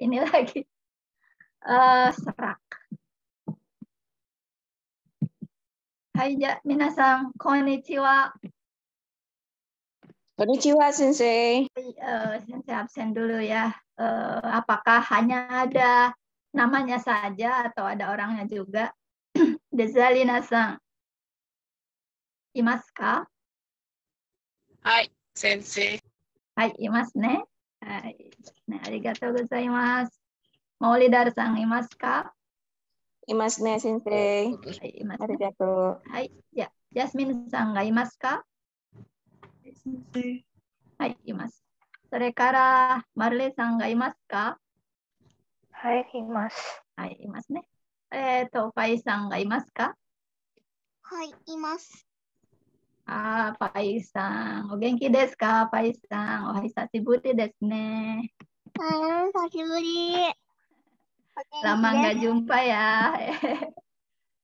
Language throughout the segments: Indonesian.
ini lagi. Serak. Hai, minasan, konnichiwa. Konnichiwa, Sensei. Sensei absen dulu ya. Apakah hanya ada namanya saja atau ada orangnya juga? Dezalina-san, imasu ka? Hai, Sensei. Hai, imasu ne. Hai, arigatou gozaimasu. Maulidar-san, imasu ka? Imasu ne, Sensei. Hai, imasu ne. Arigatou. Hai, ya. Jasmine-san ga imasu ka? Sensei. Hai, imasu. それから、マルレさんがいますか？はい、います。はい、いますね。パイさんがいますか？はい、います。パイさん、お元気ですか？パイさん、お久しぶりですね。久しぶり。Lama nggak jumpa ya.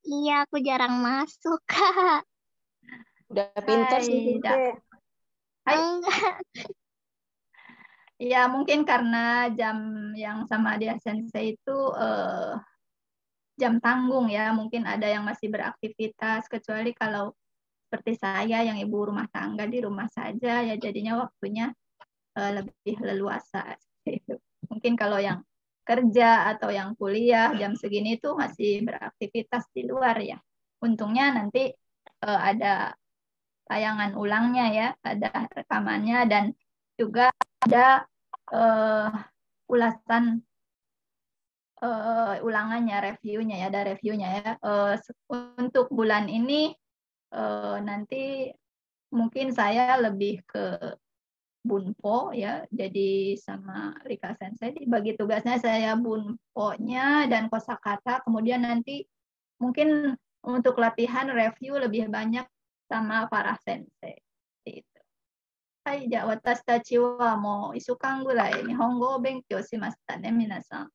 Iya, aku jarang masuk, Kak. Udah pintar sih, Sensei. Hai. Enggak. Ya, mungkin karena jam yang sama dia Sensei itu jam tanggung ya. Mungkin ada yang masih beraktivitas, kecuali kalau seperti saya yang ibu rumah tangga di rumah saja, ya jadinya waktunya lebih leluasa. Mungkin kalau yang kerja atau yang kuliah jam segini itu masih beraktivitas di luar ya. Untungnya nanti ada tayangan ulangnya ya, ada rekamannya dan juga ada ulasan ulangannya, reviewnya ya, ada reviewnya ya. Untuk bulan ini nanti mungkin saya lebih ke Bunpo ya, jadi sama Rika Sensei dibagi tugasnya, saya Bunpo-nya dan kosakata, kemudian nanti mungkin untuk latihan review lebih banyak sama para sensei. Itu. Hai, ja watashi tachi wa mo 1週間ぐらい日本語を勉強しましたね、皆さん.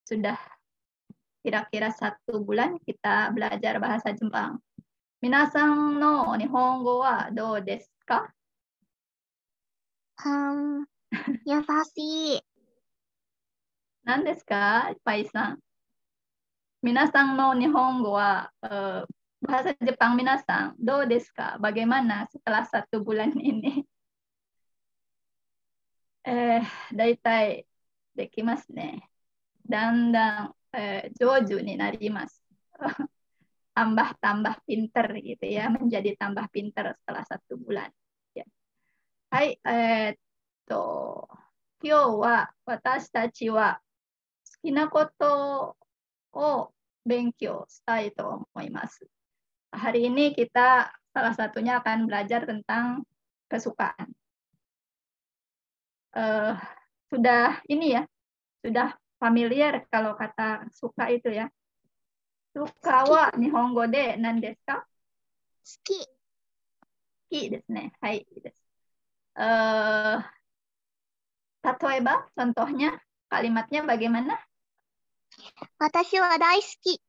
Sudah kira-kira 1 bulan kita belajar bahasa Jepang. Minasan no nihongo wa dou desu ka? 優しい。何ですか、パイさん。皆さんの日本語は、bahasa Jepang 皆さん、どうですか? Bagaimana setelah 1 bulan ini? だいたいできますね。だんだん、上手になります。tambah-tambah pinter gitu ya, menjadi tambah pinter setelah 1 bulan. Ya. Hai, 今日は私たちは好きなことを勉強したいと思います。Hari ini kita salah satunya akan belajar tentang kesukaan. Sudah ini ya, sudah familiar kalau kata suka itu ya. Suka wa nihongo de nan desu ka? 好き。好きですね。はい。例えば、contohnya, kalimatnya bagaimana? 私は大好き。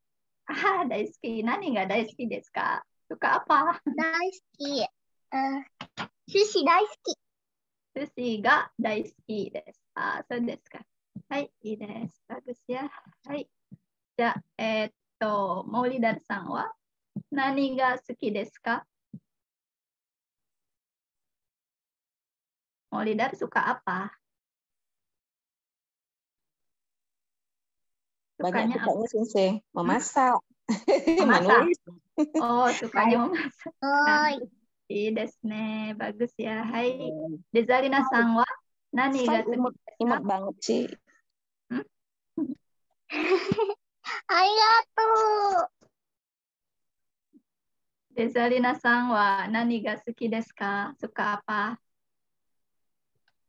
大好き。何が大好きですか? Suka apa? 大好き。寿司大好き。寿司が大好きです。そうですか。はい、いいです。bagus ya. はい。じゃあ、モーリダルさんは何が好きですか? モーリダル suka apa? Banyak sukanya, Sensei. Memasak. Memasak. Menulis. Oh, sukanya memasak. はーい。いいですね。bagus ya. Hai, Dezalina san wa nani ga suki desu ka? Imut banget sih. ありがとう。Dezalina san wa nani ga suki desu ka? Suka apa?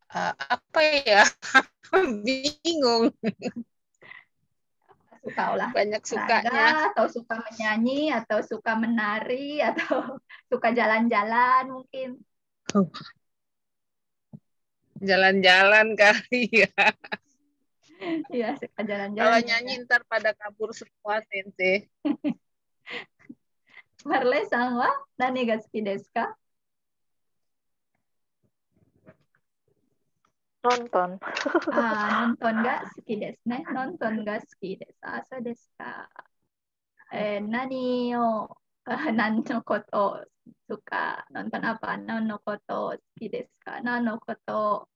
Apa ya? Bingung. Suka Banyak sukanya. olahraga atau suka menyanyi atau suka menari atau suka jalan-jalan mungkin. Jalan-jalan kali ya. Iya, suka jalan-jalan. Kalau ya. nyanyi ntar pada kabur semua, Sensei. Marle san wa nani ga suki desu ka? Nonton. Nonton ga suki desu ne. Nonton ga suki desu. So desu ka. Nani o nan no koto suka nonton apa? Nan no koto suki desu ka? Nan no koto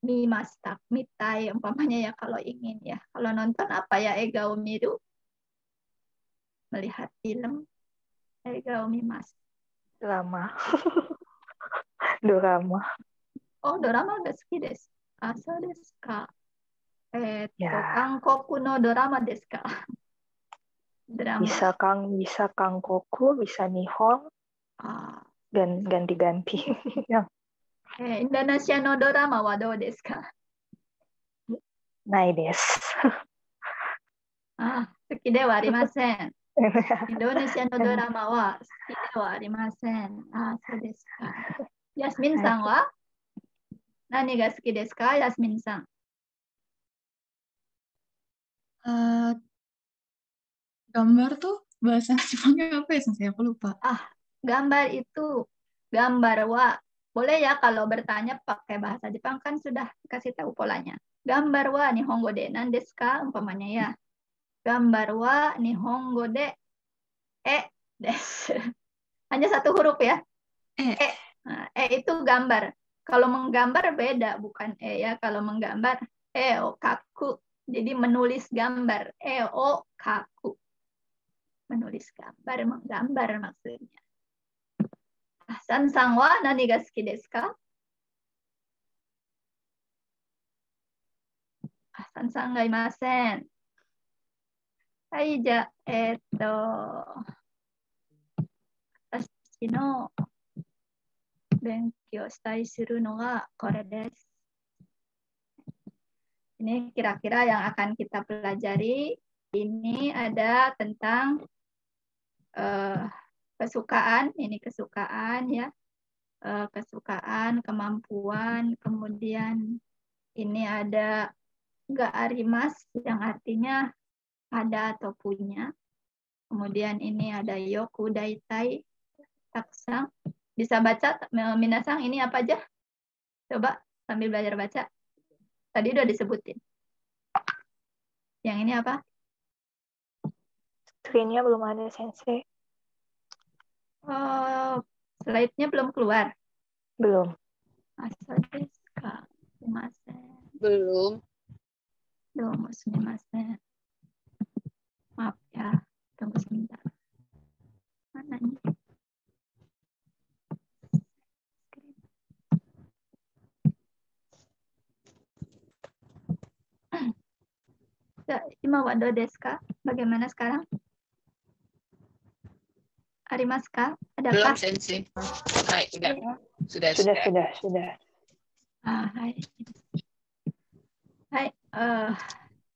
mimashita. Mitai umpamanya ya kalau ingin ya. Kalau nonton apa ya? Ega o miru. Melihat film. Ega o mimasu. Drama. Dorama. Oh, drama ga suki desu. So desu ka. Ya. Kankoku no drama desu ka? Drama. Bisa Kangkoku, bisa Nihon, dan ganti-ganti. Indonesia no drama wa dou desu ka? Nai desu. Suki de wa arimasen. Indonesia no drama wa suki de wa arimasen. So desu ka. Yasmin san wa? Nani ga suki desu ka, Yasmin san? Gambar tuh bahasa Jepangnya apa ya, Sensei? Aku lupa. Gambar itu gambar wa. Boleh ya kalau bertanya pakai bahasa Jepang kan sudah kasih tahu polanya. Gambar wa nihongo de nan desu ka umpamanya ya. Gambar wa nihongo de desu. Hanya satu huruf ya. Itu gambar. Kalau menggambar beda, bukan ya. Kalau menggambar o kaku. Jadi menulis gambar. O kaku. Menulis gambar, menggambar maksudnya. San-san wa nani ga suki desu ka? San-san ga imasen. Hai, watashi no benkyou shitai suru no ga kore desu. Ini kira-kira yang akan kita pelajari. Ini ada tentang kesukaan, ini kesukaan ya, kesukaan, kemampuan, kemudian ini ada ga arimas yang artinya ada atau punya, kemudian ini ada yoku daitai takusang. Bisa baca minasang ini apa aja? Coba sambil belajar baca. Tadi udah disebutin. Yang ini apa? Screen-nya belum ada, Sensei. Slide-nya belum keluar. Belum. Belum. Maaf ya, tunggu sebentar. Mana ini? Ima wa do desu ka? Bagaimana sekarang? Arimasu ka? Adakah? Belum, Sensei. Hai, enggak. Sudah. Hai. Hai,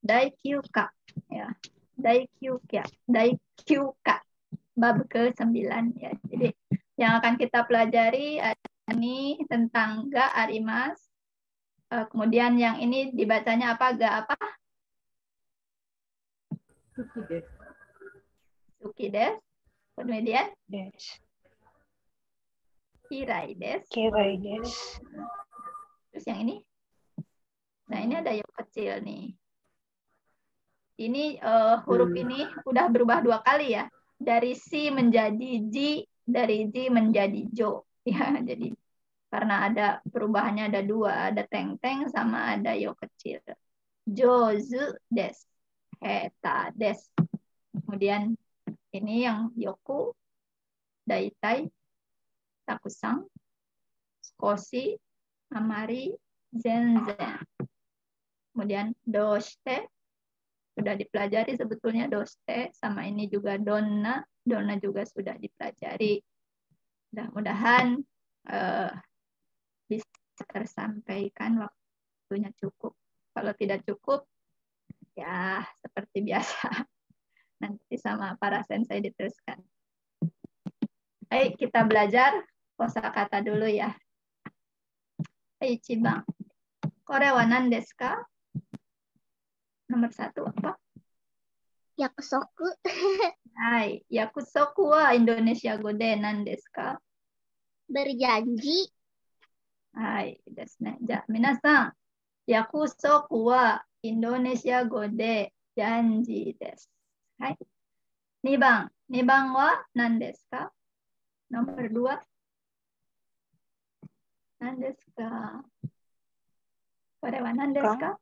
Daikyuka ya. Daikyuka. Bab ke-9 ya. Jadi yang akan kita pelajari ini tentang ga arimas. Kemudian yang ini dibacanya apa? Ga apa? Suki desu. Kemudian kirai desu. Terus yang ini? Nah, ini ada yang kecil nih. Ini huruf ini udah berubah 2 kali ya. Dari si menjadi ji, dari ji menjadi jo. Ya, jadi karena ada perubahannya ada 2, ada teng-teng sama ada yo kecil. Jozu desu. Heta desu. Kemudian ini yang yoku, daitai, takusang, skoshi, amari, zenzen. Kemudian doshite, sudah dipelajari sebetulnya doshite, sama ini juga donna juga sudah dipelajari. Mudah-mudahan bisa tersampaikan, waktunya cukup. Kalau tidak cukup, ya seperti biasa. Nanti sama para sensei diteruskan. Ayo kita belajar kosakata dulu ya. Ichiban. Kore wa nan desu ka? Nomor 1 apa? Yakusoku. Hai, yakusoku wa Indonesia go de nan desu ka? Berjanji. はいですね。じゃあ、皆さん、約束はインドネシア語でジャンジーです。はい。2番は何ですか？nomor 2。何ですか？これは何ですか？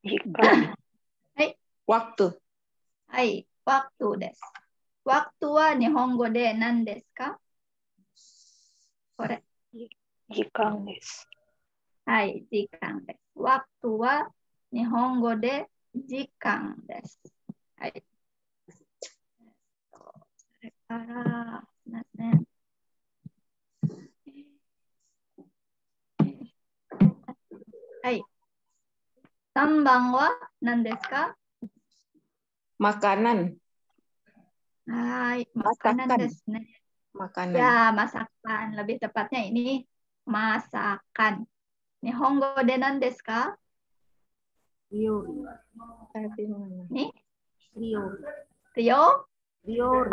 時間。はい。Waktu. はい。waktu です。waktu は日本語で何ですか？これ。時間です。はい。時間です。waktu は日本語で時間です。はい。それから、すみません。はい。3番は何ですか？ Makanan. はい。makanan ですね。Makanan. Ya, masakan. Lebih tepatnya ini masakan. 日本語で何ですか？ Rio. Nih, Rio. Rio? Rio.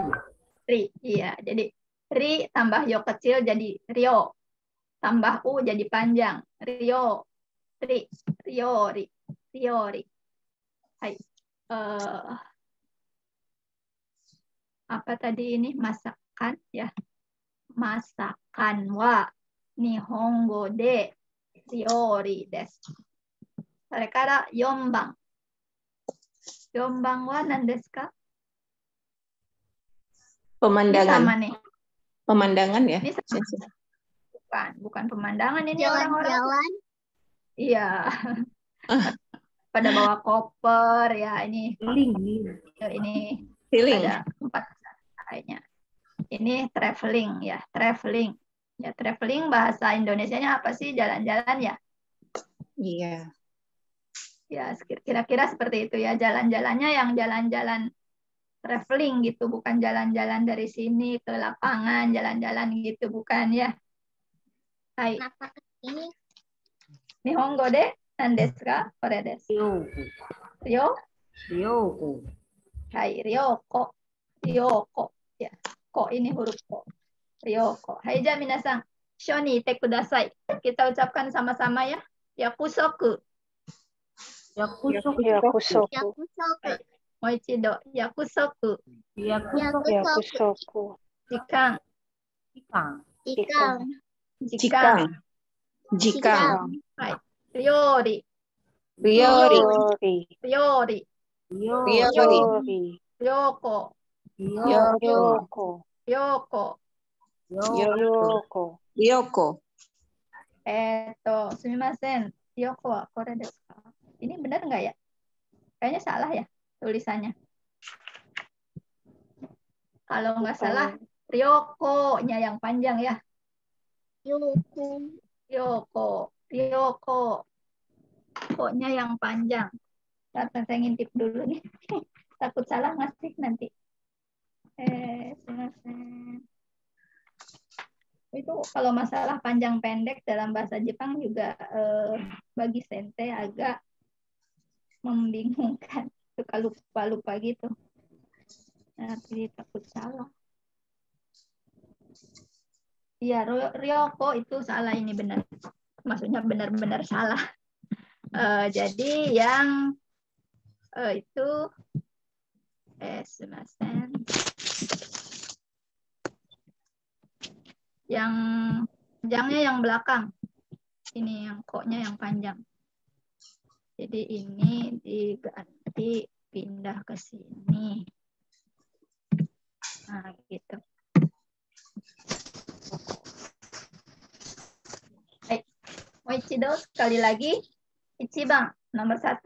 Ri. Iya, jadi Ri tambah yo kecil jadi Rio. Tambah U jadi panjang. Rio. Ri. Rio. Ri. Rio. Ri. Hai. Apa tadi ini? Masakan ya. Masakan wa Nihongo de Ryori desu. それから4番。4番は何ですか？ Pemandangan. Ini sama nih. Pemandangan ya? Ini sama. Bukan pemandangan ini orang-orang. Jalan-jalan. Iya. Pada bawa koper ya ini. Ini Feeling. ada 4 kayaknya. Ini traveling ya, traveling. Ya, traveling bahasa Indonesianya apa sih? Jalan-jalan ya? Iya. Ya, kira-kira seperti itu ya. Jalan-jalannya yang jalan-jalan traveling gitu, bukan jalan-jalan dari sini ke lapangan, jalan-jalan gitu, bukan ya. Hai. Ini Nihongo de nan desu ka? Kore desu. Ryo? Ryoko. Hai, Ryoko. Ryoko. Ya, ko ini huruf ko. Ryoko. Hai, ja minasan, shou ni ite kudasai. Kita ucapkan sama-sama ya. Yakusoku. Yakusoku. Yakusoku. Yakusoku. Moichido. Yakusoku. Yakusoku. Jikan. Ikan. Jikang. Jikang. Hai. Ryori. Ryori. Ryori. Ryori. Ryoko. Ryoko. Ryoko. Ryoko. Ryoko. Sumimasen. Ryoko wa kore desu ka? Ini benar nggak ya? Kayaknya salah ya tulisannya. Kalau nggak salah, Ryoko-nya yang panjang ya. Ryoko. Ryoko. Ko-nya yang panjang. Saya ngintip dulu nih. Takut salah ngasih nanti. Itu kalau masalah panjang pendek dalam bahasa Jepang juga bagi sensei agak membingungkan. Suka lupa-lupa gitu. Tapi takut salah. Iya, Ryoko itu salah, ini benar. Maksudnya benar-benar salah. Jadi yang itu sumimasen. Yang panjangnya yang belakang. Ini yang ko-nya yang panjang. Jadi ini diganti pindah ke sini. Nah, gitu. Baik. Moichido sekali lagi. Ichiban, nomor 1.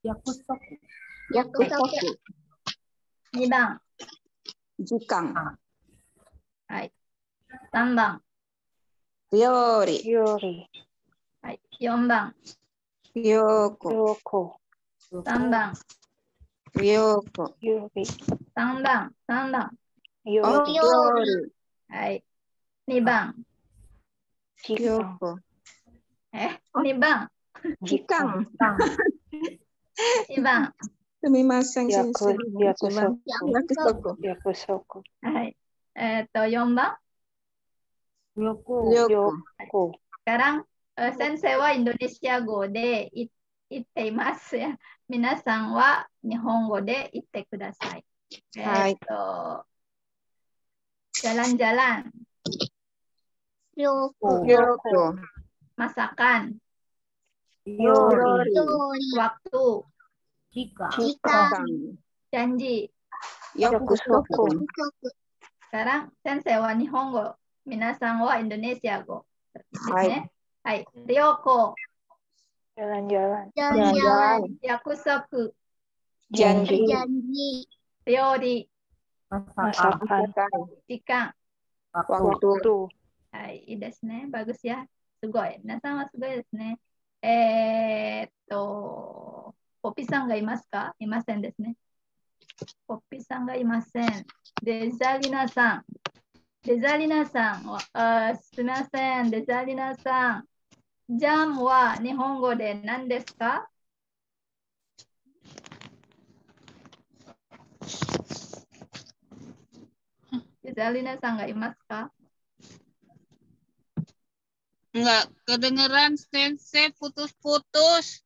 Yakusoku. Yakusoku. 2番。 Jikang. はい。3番。 Ryori. Ryori. はい。4番。 Ryoko. Ryoko. 3番。 Ryoko. Ryori. 3番。3番。 Ryori. Ryori. はい。2番。 Jikang. Ryoko. 2番。 Jikang. 1番。 Sumimasen, sensei. Yakusoku. Yakusoku. Yakusoku. はい。4番。Ryoko. Ryoko. Sekarang sensei wa Indonesia go de itteimasu ya. Minasan wa Nihongo de itte kudasai. Hai. Jalan-jalan, Ryoko. Ryoko. masakan, Yori. Yori. waktu, Chika. Chikang. janji. Yakusoku. Sekarang sensei wa Nihongo, minasan wa Indonesia go. Hai. Hai. Ryoko, Jalan-jalan. Jalan-jalan. yakusoku, Janji. Janji. ryori, Masakan. Masakan. jika. Waktu. Waktu. Hai,いいですね。bagus ya. すごい。皆さんはすごいですね。ポピさんがいますか？いませんですね。ポピさんがいません。デザリナさん。デザリナさんは、すみません。デザリナさん。ジャムは日本語で何ですか？デザリナさんがいますか？ Enggak kedengeran sensei, putus-putus.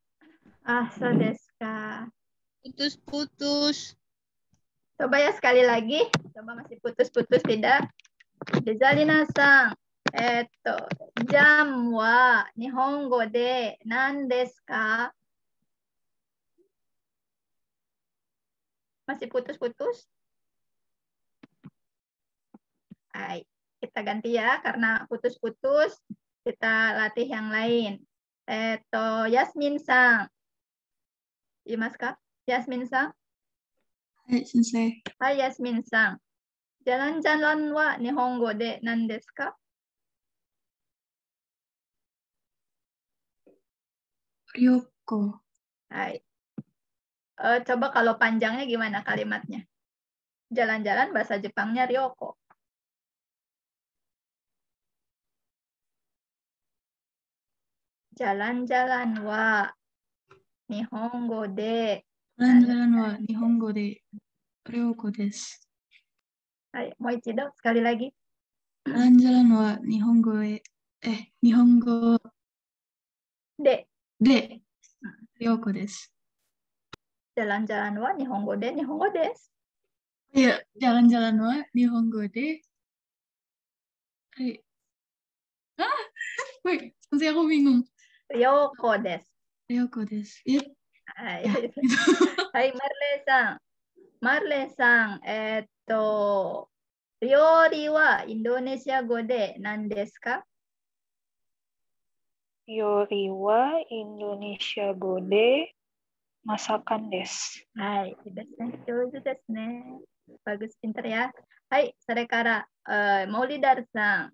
Ah,そうですか。 Putus-putus. Coba ya sekali lagi. Coba masih putus-putus tidak? Dezalina-san. Jam wa Nihongo de nan desu ka? Masih putus-putus? Hai, kita ganti ya karena putus-putus. Kita latih yang lain. Yasmin-san. Imasu ka? Yasmin-san? はい、先生。 Hai Yasmin-san. Jalan-jalan wa Nihongo de nan desu ka? Ryoko. Hai. Coba kalau panjangnya gimana kalimatnya? Jalan-jalan bahasa Jepangnya ryoko. Jalan-jalan wa Nihongo de. Jalan-jalan wa Nihongo de Ryoko desu. Hai, moichido sekali lagi. Jalan-jalan wa Nihongo De. de Ryoko desu. Jalan-jalan wa Nihongo de Nihongo desu. Iya, jalan-jalan wa Nihongo de. Wait, nanti aku bingung. Ryoko desu. Ryoko desu. Iya. Hai. Ya, Hai, Marle-san. Marle-san, ryori wa Indonesia go de nan desu ka? Yori wa Indonesia go de masakan desu. Hai, sure desu ne. Bagus, pinter ya. Hai, それから、Maulidar-san.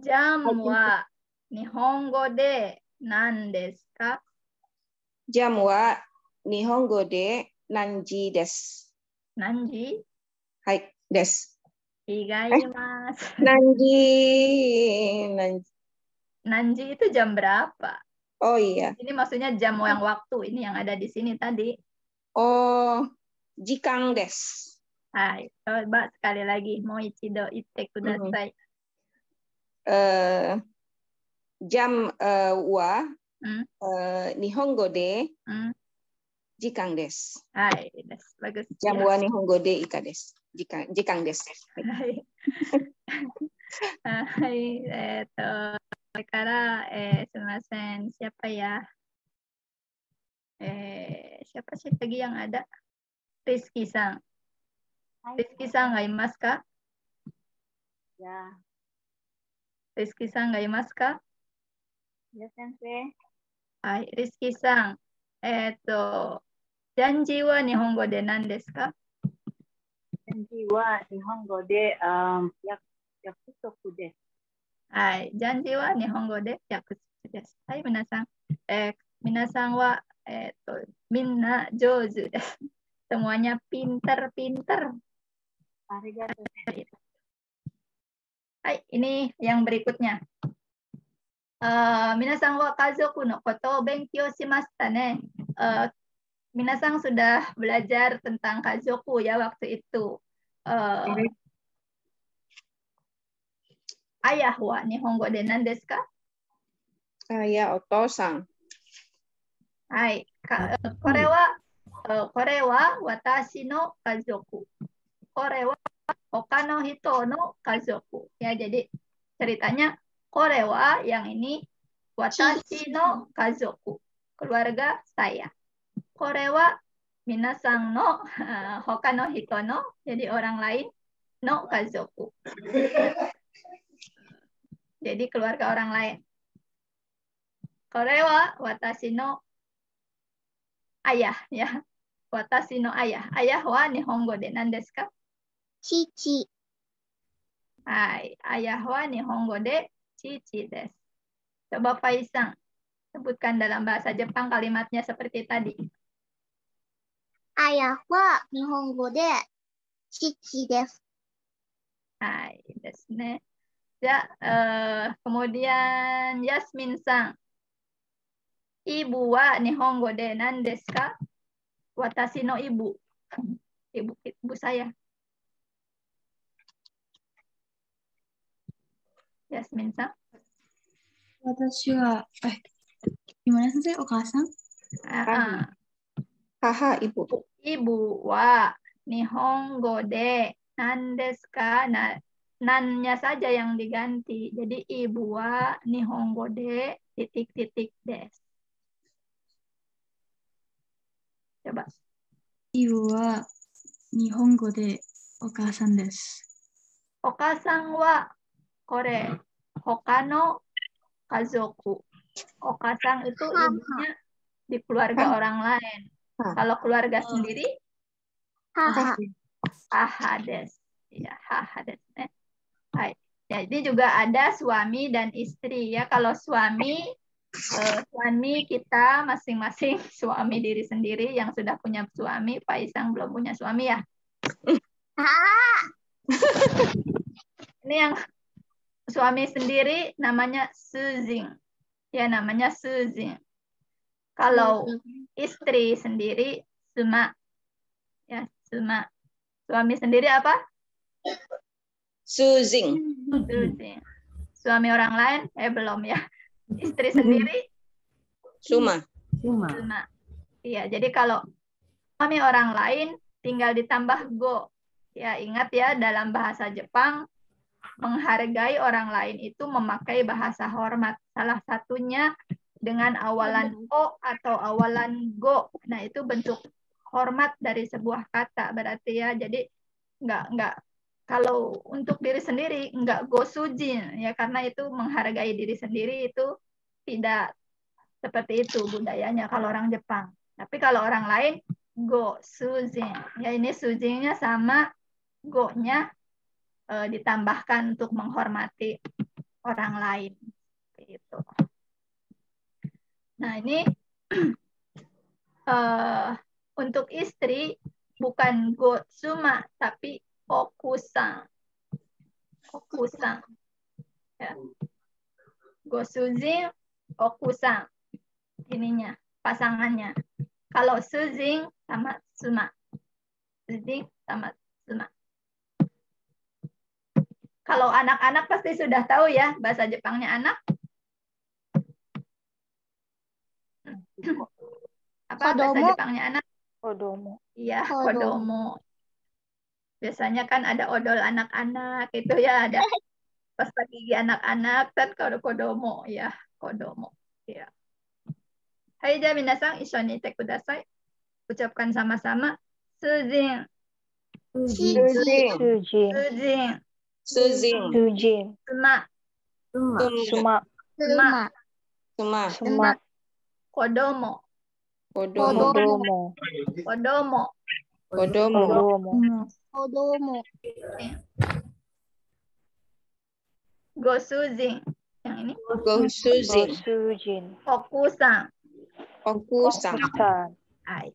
Jam wa Nihongo de nan desu ka? Jam wa Nihongo de nanji desu. Nanji? Hai, desu. Igaimasu. Nanji. Nanji itu jam berapa? Oh iya. Ini maksudnya jam yang waktu. Ini yang ada di sini tadi. Oh, jikang desu. Hai, coba sekali lagi. Moichido itte kudasai. Jam wa Nihongo de jikang desu. Hai, bagus. Jam wa Nihongo de ika desu. Jikang desu. Hai. Hai, sumimasen. Siapa ya? Siapa sih lagi yang ada? Rizky-san. Rizky-san ga imasu ka? Ya. Rizky-san ga imasu ka? Ya, sensei. Hai, Rizky-san. Janji wa Nihongo de nan desu ka? Janji wa Nihongo de yakusoku desu. Hai, janji wa Nihongo de yakusoku desu. Hai, minasan. Minasan wa minna jouzu desu. Semuanya pinter-pinter. Arigato. Hai, ini yang berikutnya. Minasan wa kazoku no koto o benkyou shimashita ne. Minasan sudah belajar tentang kazoku ya waktu itu. ayah wa nihongo de nan desu ka? Saya otosan. Hai, kore wa watashi no kazoku. Kore wa hoka no hito no kazoku. Ya, jadi ceritanya kore wa yang ini watashi no kazoku. Keluarga saya. Kore wa minasang no hoka no hito no, jadi orang lain no kazoku. Jadi keluarga orang lain. Kore wa watashi no ayah, ya. Watashi no ayah. Ayah wa nihongo de nan desu ka? Chichi. Hai, ayah wa nihongo de chichi desu. Coba Faisang sebutkan dalam bahasa Jepang kalimatnya seperti tadi. Ayah wa nihongo de chichi desu. Hai, desu ne. Ya, kemudian Yasmin-san. Ibu wa nihongo de nan desu ka? Watashi no ibu. Ibu saya. Yasmin-san. Watashi wa, gimana sih Okasan? Haha, ibu. Ibu wa nihongo de nan desu ka? Nah, nannya saja yang diganti. Jadi ibu wa nihongo de titik-titik desu. Coba. Ibu wa nihongo de okasan desu. Okasan wa kore hoka no kazoku. Okasan itu ibunya di keluarga orang lain. Kalau keluarga sendiri, Haha. haha desu. Ya, haha desu. Hai. Jadi juga ada suami dan istri ya. Kalau suami kita masing-masing suami diri sendiri yang sudah punya suami. Pak Isang belum punya suami ya. Ini yang suami sendiri namanya suzing. Ya, namanya suzing. Kalau istri sendiri suma. Ya, suma. Suami sendiri apa? Suzing. Suzing. Suami orang lain belum ya. Istri sendiri Suma. suma. Iya, jadi kalau suami orang lain tinggal ditambah go. Ya, ingat ya dalam bahasa Jepang menghargai orang lain itu memakai bahasa hormat. Salah satunya dengan awalan o atau awalan go. Nah, itu bentuk hormat dari sebuah kata berarti ya. Jadi enggak kalau untuk diri sendiri enggak go sujin ya, karena itu menghargai diri sendiri itu tidak seperti itu budayanya kalau orang Jepang. Tapi kalau orang lain go sujin. Ya, ini sujinnya sama go-nya ditambahkan untuk menghormati orang lain. Gitu. Nah, ini untuk istri bukan go suma tapi okusan. Okusan. Ya. Go sujin, okusan. Ininya, pasangannya. Kalau sujin sama suma. Sujin sama suma. Kalau anak-anak pasti sudah tahu ya bahasa Jepangnya anak. Apa bahasa Jepangnya anak? Kodomo. Iya, kodomo. Biasanya kan ada odol anak-anak itu ya, ada pasta gigi anak-anak dan kodomo ya, kodomo. Ya. Hai, ja minasang issho ni ite kudasai. Ucapkan sama-sama. Sujin. Suzing. Sujin. Suzing. Sujin. Suma. Suma. Suma. Suma. Suma. Kodomo. Kodomo. Kodomo. Kodomo. Kodomo. Kodomo. Kodomo. Gosujin. Yang ini. Gosuzing. Sujin. Okusan. Okusan. Okusan. Hai.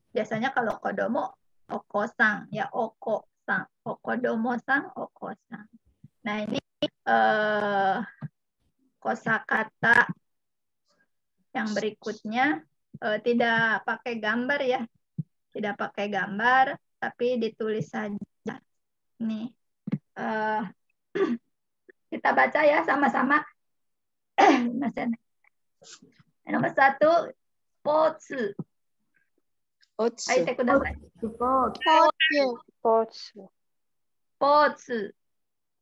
Biasanya kalau kodomo, okosang. Ya, okosang. Okodomo-sang, okosang. Nah, ini kosakata yang berikutnya tidak pakai gambar ya. Tidak pakai gambar, tapi ditulis saja. Nih. Kita baca ya sama-sama. Nomor 1, sports. Otsu. Ayo, kudasai. Sport. スポーツ、 Sports. ス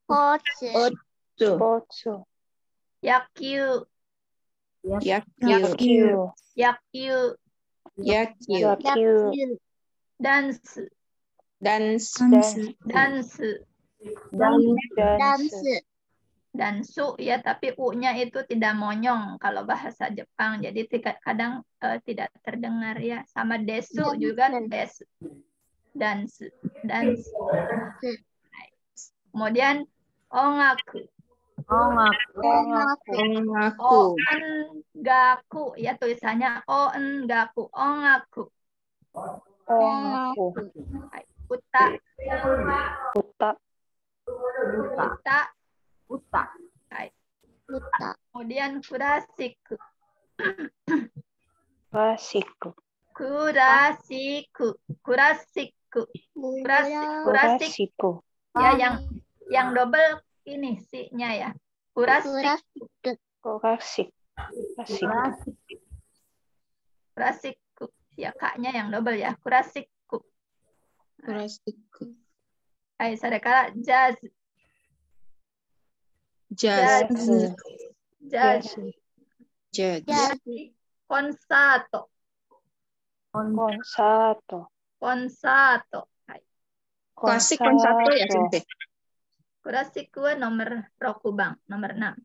ポーツ、 Otsu. スポーツ、 Yakyu. Yakyu. Yakyu. Yakyu. 野球、 Dance. Dance. ダンス、 Dance. ダンス、 Dansu ya, tapi u-nya itu tidak monyong kalau bahasa Jepang. Jadi kadang tidak terdengar ya. Sama desu juga desu. Dance. Dance. Kemudian ongaku. Ongaku. 音楽、 Ongaku. Ongaku ya, tulisannya ongaku. Ongaku. 音楽、 Uta. 歌、 Uta. Uta. 歌、 Kemudian klasik. クラシック、 Klasik. Klasik. グ Klasik. クラシック、 Ya, yang double ini si-nya ya. ク Kurasik. ラシック、 クラシック、クラシック、 Kurasiku. Ya, K-nya yang double ya. Kurasiku. Kurasiku. Hai, sadakara jazz. Jazz. ジャ Jazz. ズ、 Jazz. ジャズ、 Konsato. コンサート、 Konsato. Hai. コン Klasik サ kan satu ー ya, ト、 Sensei? Kurasiku nomor Rokubang, nomor 6.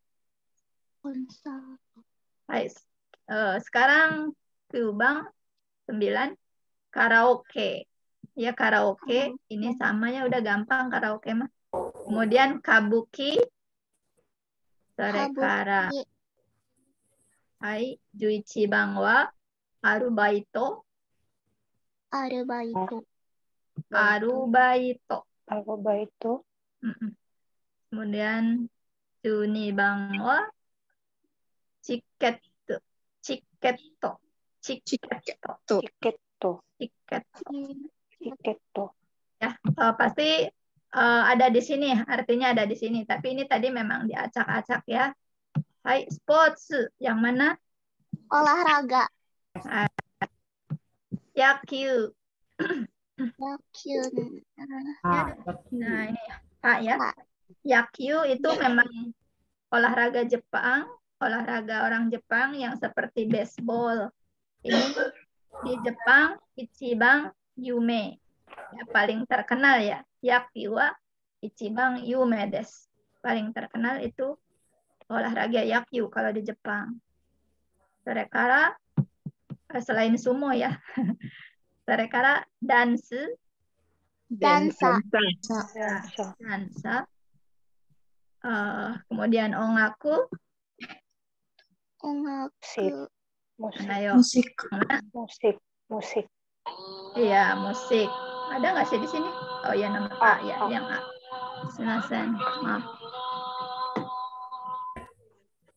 コンサート、 Hai. Sekarang Kyubang 9. Karaoke. Ya, karaoke. Ini sama ya, udah gampang karaoke mah. Kemudian kabuki. Sorekara. 歌舞伎、 Hai. Juichibang wa arubaito. アルバイト、 Arubaito. アルバイト、 Mm-mm. Kemudian Junibang wa Chiketo. Chiketo. Chiketo. とチケット、 Chiketo. チケット、 Ya, pasti ada di sini, artinya ada di sini. Tapi ini tadi memang diacak-acak ya. Hai, sports. Yang mana? olahraga、 Yakyu. 野球、 Ah, Nah, ini Pak ya. Pak. Yakyu itu memang olahraga Jepang, olahraga orang Jepang yang seperti baseball. Ini di Jepang, Ichibang Yume. Ya, paling terkenal ya. Yakyu wa Ichibang Yume desu. Paling terkenal itu olahraga Yakyu kalau di Jepang. Sorekara, selain sumo ya. Sorekara dance. ダンサ、 dansa, Dansa. Kemudian ongaku. 音楽、 musik, Ayo. Musik. musik, musik, Iya, musik. Ada nggak sih di sini? Oh ya, nomor A ya, yang A. Sunasen, maaf.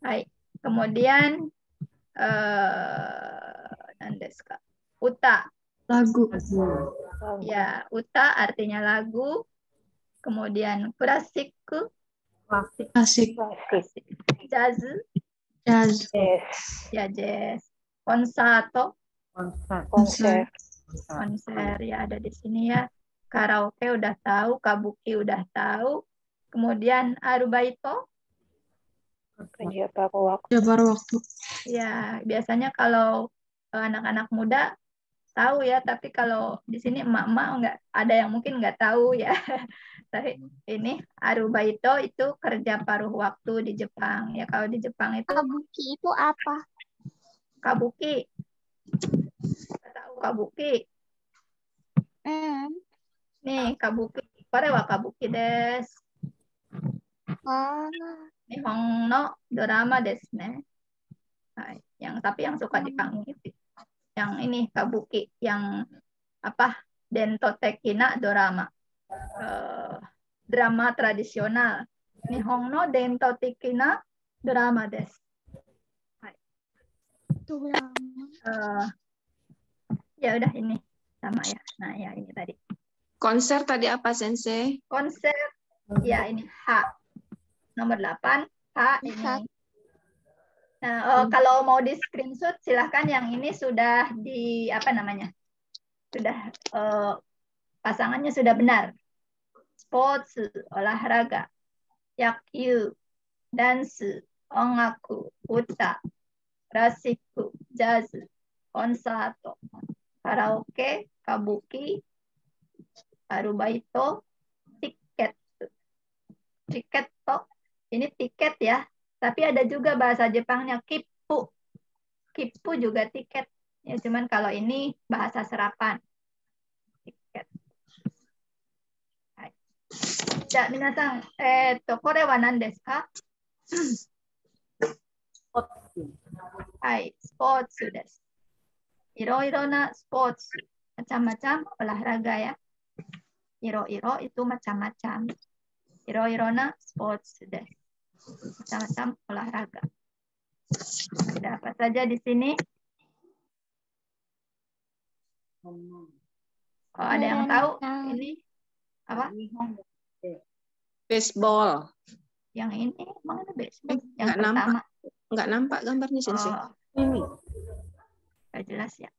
Baik. Kemudian nandesu ka? Uta. Lagu. lagu, Ya, uta artinya lagu. Kemudian kurasiku, klasik. Klasik. klasik, jazz, Jazz. jazz, ya jazz. Konsato, Konser. konser, konser ya ada di sini ya. Karaoke udah tahu, kabuki udah tahu. Kemudian arubaito, kerja paruh waktu, Ya baru waktu. ya biasanya kalau anak-anak muda tahu ya, tapi kalau di sini emak-emak nggak ada yang mungkin nggak tahu ya. Tapi ini arubaito itu kerja paruh waktu di Jepang ya. Kalau di Jepang itu kabuki itu apa? kabuki. Nggak tahu kabuki. Nih kabuki. Kore wa kabuki desu. Ah, Nihon no drama desu ne. Nah, tapi yang suka dipanggil yang ini kabuki, yang apa, dento tekina drama, drama tradisional. Nihon no dento tekina drama desu. drama. Ya udah ini sama ya. Nah ya ini tadi Konser tadi apa, Sensei? konser ya, ini H. nomor 8, Pak ini. Nah, kalau mau di screenshot silahkan, yang ini sudah di apa namanya? Sudah pasangannya sudah benar. Sports, olahraga. Yakyu, dance, ongaku, uta, rasiku, jazz, konsato, karaoke, kabuki, arubaito, tiket. Tiket toh, ini tiket ya. Tapi ada juga bahasa Jepangnya kippu. Kippu juga tiket. Ya, cuman kalau ini bahasa serapan. Tiket. Ya, minasan, kore wa nan desu ka? Hai, sports desu. Iro-iro na sports. Macam-macam olahraga ya. Iro-iro itu macam-macam. Iro-iro na sports desu. Macam-macam olahraga. Ada apa saja di sini? Oh, ada yang tahu ini apa? Baseball. Yang ini emang ada baseball. Yang Nggak nampak. pertama. Nggak nampak gambarnya, Sensei. Oh, Ini. nggak jelas ya.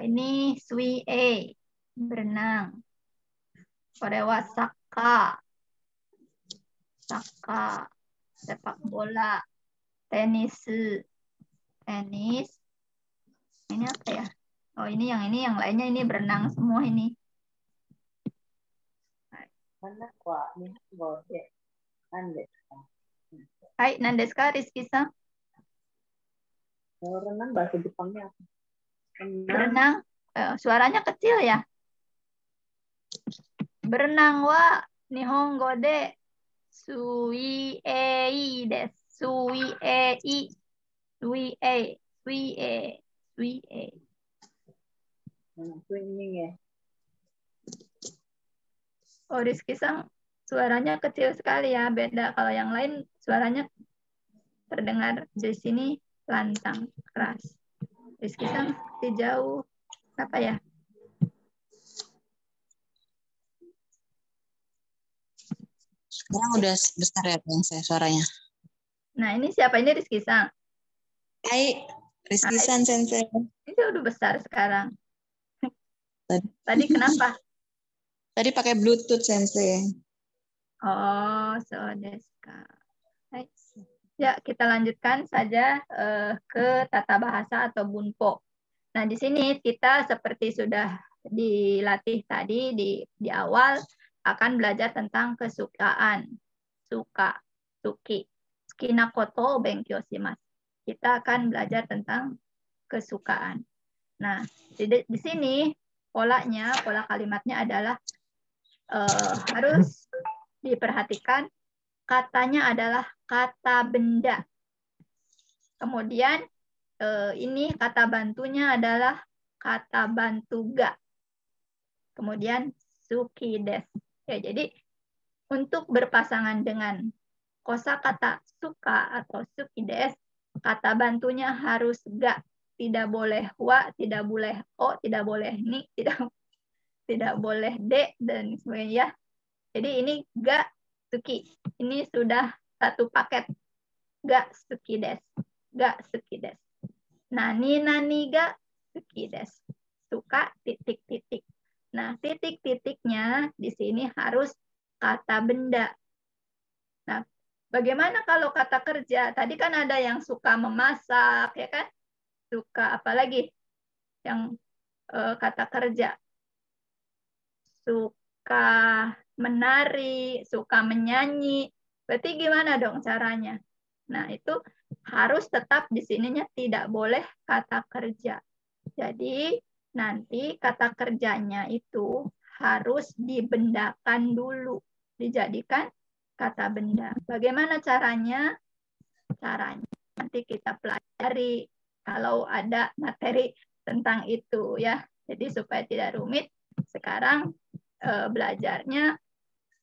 Ini sui berenang. Korewa saka. Saka, sepak bola, tenis. Tenis. Ini apa ya? Oh, ini yang lainnya ini berenang semua ini. Hai, nandeska Rizky-san? Renang bahasa Jepangnya apa? Berenang, suaranya kecil ya. Berenang wa nihongo de suiei desu. Suiei. Suiei. Suiei. Suiei. Swimming ya. Oh, Rizky-san suaranya kecil sekali ya. Beda kalau yang lain suaranya terdengar di sini lantang, keras. Rizky-san seperti jauh. Apa ya? Sekarang udah besar ya, Sensei, suaranya. Nah, ini siapa ini Rizky-san? Hai, Rizky-san, Sensei. Ini udah besar sekarang. Tadi. Tadi kenapa? Tadi pakai Bluetooth, Sensei. Oh, so desu ka. Hai. Ya, kita lanjutkan saja ke tata bahasa atau bunpo. Nah, di sini kita seperti sudah dilatih tadi di awal akan belajar tentang kesukaan. Suka, suki. Skina koto benkyou shimasu. Kita akan belajar tentang kesukaan. Nah, di sini pola kalimatnya adalah harus diperhatikan, katanya adalah kata benda. Kemudian ini kata bantunya adalah kata bantu ga. Kemudian suki des. Ya, jadi untuk berpasangan dengan kosakata suka atau suki des, kata bantunya harus ga. Tidak boleh wa, tidak boleh o, tidak boleh ni, tidak boleh de, dan sebagainya. Jadi ini ga suki. Ini sudah satu paket. Ga suki des. Ga suki des. Nani ga suki des. Suka titik-titik. Nah, titik-titiknya di sini harus kata benda. Nah, bagaimana kalau kata kerja? Tadi kan ada yang suka memasak, ya kan? Suka apa lagi? Yang kata kerja. Suka menari, suka menyanyi. Berarti gimana dong caranya? Nah, itu harus tetap di sininya tidak boleh kata kerja. Jadi, nanti kata kerjanya itu harus dibendakan dulu. Dijadikan kata benda. Bagaimana caranya? Caranya nanti kita pelajari kalau ada materi tentang itu ya. Jadi supaya tidak rumit, sekarang belajarnya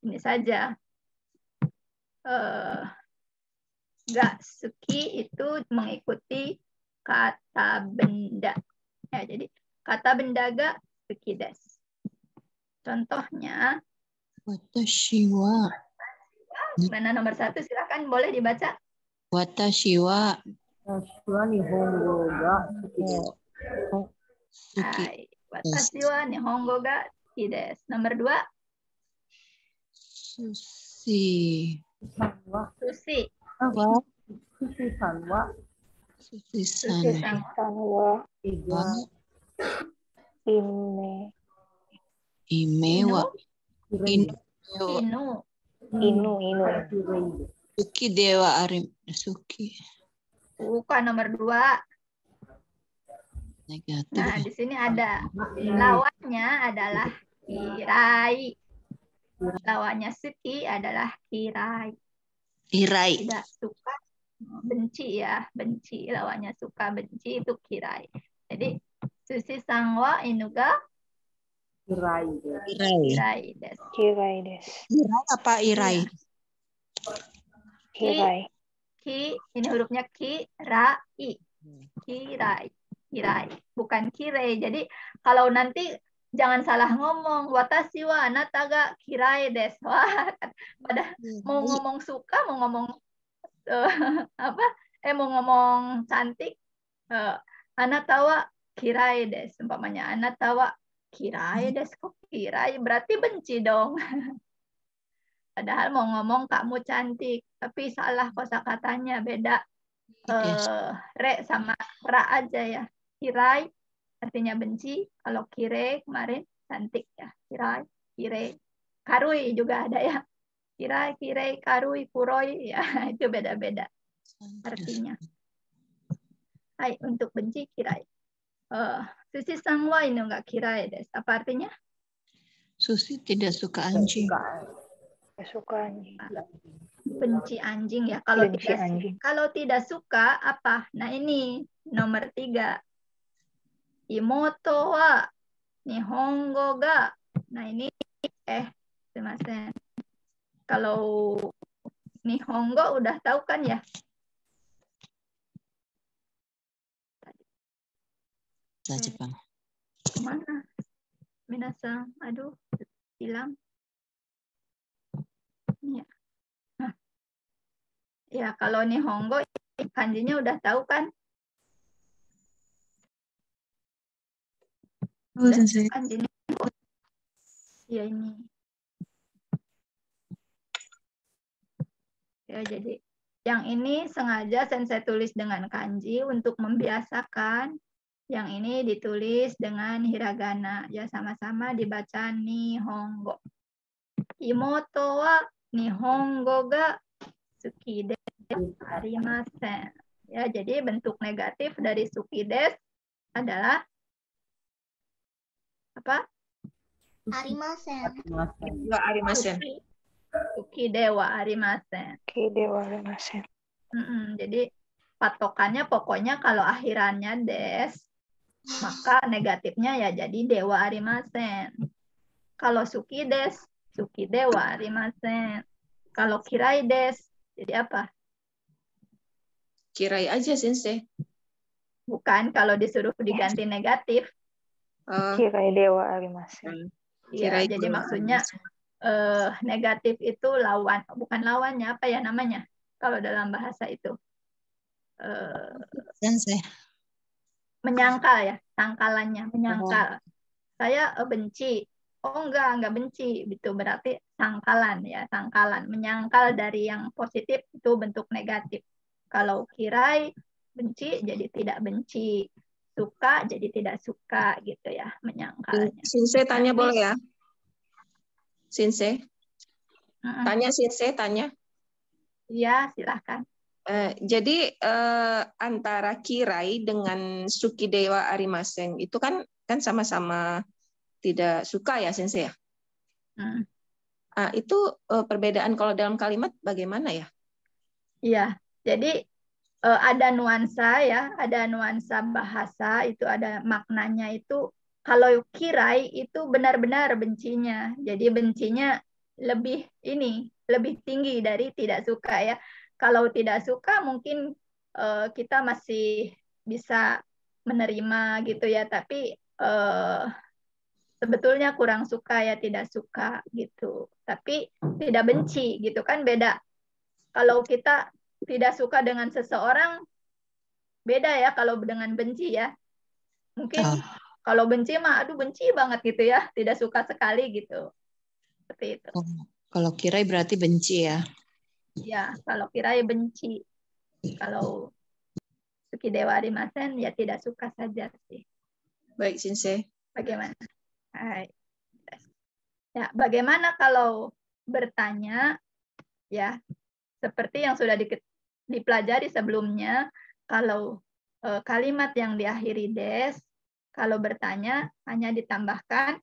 ini saja. Ga suki itu mengikuti kata benda. Ya, jadi kata benda ga suki des. Contohnya Watashi wa. Mana nomor 1? Silakan boleh dibaca. Watashi wa. Watashi wa nihongo ga suki desu. Suki. Hai. Watashi wa nihongo ga suki desu. Nomor 2. Sushi. Susan wa. Sushi. Wa. Susan wa. Sushi-san. Sushi-san wa 3. ime. Ime wa. Kirei. Inu. Inu. Kirei. Suki dewa Suki. Bukan nomor 2. Negatif. Nah, di sini ada lawannya adalah kirai. Lawannya suki adalah kirai. Kirai. Tidak suka, benci ya, benci. Lawannya suka, benci itu kirai. Jadi sushi sangwa inuga Kirai. Kirai. kirai desu. Kirai desu. Kirai apa irai? Kirai. Ki, ini hurufnya ki, ra, i. Kirai. Kirai. Bukan kirei. Jadi kalau nanti jangan salah ngomong. Watashi wa anata ga kirai desu. Wah, pada mau ngomong suka, mau ngomong apa? Mau ngomong cantik. Anata wa kirai desu. Umpamanya anata wa kirai desu. Kok kirai? Berarti benci dong. Padahal mau ngomong kamu cantik, tapi salah kosakatanya beda. Re sama ra aja ya. Kirai artinya benci, kalau kire kemarin cantik ya. Kirai, kire, karui juga ada ya. Kirai, kire, karui, kuroi ya, itu beda-beda artinya. Hai, untuk benci kirai. Sushi sangwa ini enggak kirai desu. Apa artinya? Susi tidak suka anjing. Suka anjing. Benci anjing ya. Kalau Benci tidak anjing. kalau tidak suka apa? Nah ini nomor 3. Imoto wa nihongo ga. Nah ini sumimasen. Kalau nihongo udah tahu kan ya? Bahasa Jepang. Kemana? Minasang, aduh, hilang. Ya. Nah. Ya, kalau nihongo kanjinya udah tahu kan? Oh, sensei. Kanjinya. Ya ini. Ya, jadi yang ini sengaja sensei tulis dengan kanji untuk membiasakan. Yang ini ditulis dengan hiragana. Ya, sama-sama dibaca nihongo. Imoto wa nihongo ga suki desu arimasen. Ya, jadi bentuk negatif dari suki desu adalah apa? Arimasen. Arimasen. Suki dewa arimasen. Kidewa arimasen. Jadi patokannya pokoknya kalau akhirannya des, maka negatifnya ya jadi dewa arimasen. Kalau suki des, suki dewa arimasen. Kalau kirai des, jadi apa? Kirai aja sensei. Bukan, kalau disuruh diganti negatif. Kirai dewa arimasen. Iya, jadi maksudnya negatif itu lawan, bukan lawannya, apa ya namanya? Kalau dalam bahasa itu. Sensei. Menyangkal ya, sangkalannya, menyangkal. Saya benci. Oh enggak benci. Itu berarti sangkalan ya, sangkalan. Menyangkal dari yang positif itu bentuk negatif. Kalau kirai, benci jadi tidak benci. Suka jadi tidak suka gitu ya, menyangkalnya. Sensei tanya boleh ya? Sensei. Tanya Sensei, tanya. Iya, silahkan. Jadi antara kirai dengan suki dewa arimasen itu kan sama-sama tidak suka ya Sensei ya? Itu perbedaan kalau dalam kalimat bagaimana ya? Iya, jadi ada nuansa ya, ada nuansa bahasa, itu ada maknanya itu. Kalau kirai itu benar-benar bencinya. Jadi bencinya lebih tinggi dari tidak suka ya. Kalau tidak suka mungkin kita masih bisa menerima gitu ya, tapi sebetulnya kurang suka ya, tidak suka gitu. Tapi tidak benci gitu kan beda. Kalau kita tidak suka dengan seseorang beda ya kalau dengan benci ya. Mungkin kalau benci mah aduh benci banget gitu ya, tidak suka sekali gitu. Seperti itu. Kalau Kirai berarti benci ya. Ya, kalau Kirai benci. Kalau Suki Dewa Arimasen ya tidak suka saja sih. Baik, Sensei. Bagaimana? Hai. Ya, bagaimana kalau bertanya ya seperti yang sudah dipelajari sebelumnya, kalau kalimat yang diakhiri des, kalau bertanya hanya ditambahkan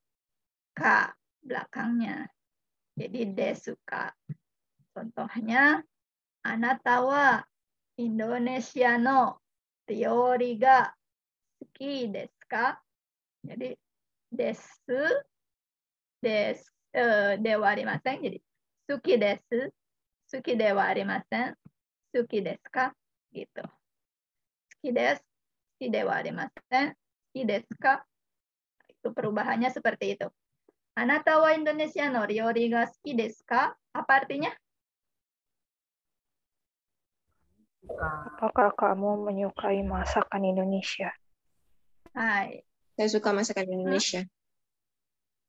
ka belakangnya. Jadi des suka. Contohnya, anata wa Indonesia no ryori ga suki desu ka? Jadi desu dewa arimasen. Jadi suki desu, suki dewa arimasen, suki desu ka? Gitu. Suki desu, suki dewa arimasen, suki desu ka? Itu perubahannya seperti itu. Anata wa Indonesia no ryori ga suki desu ka? Apa artinya? Apakah kamu menyukai masakan Indonesia? Hai. Saya suka masakan Indonesia.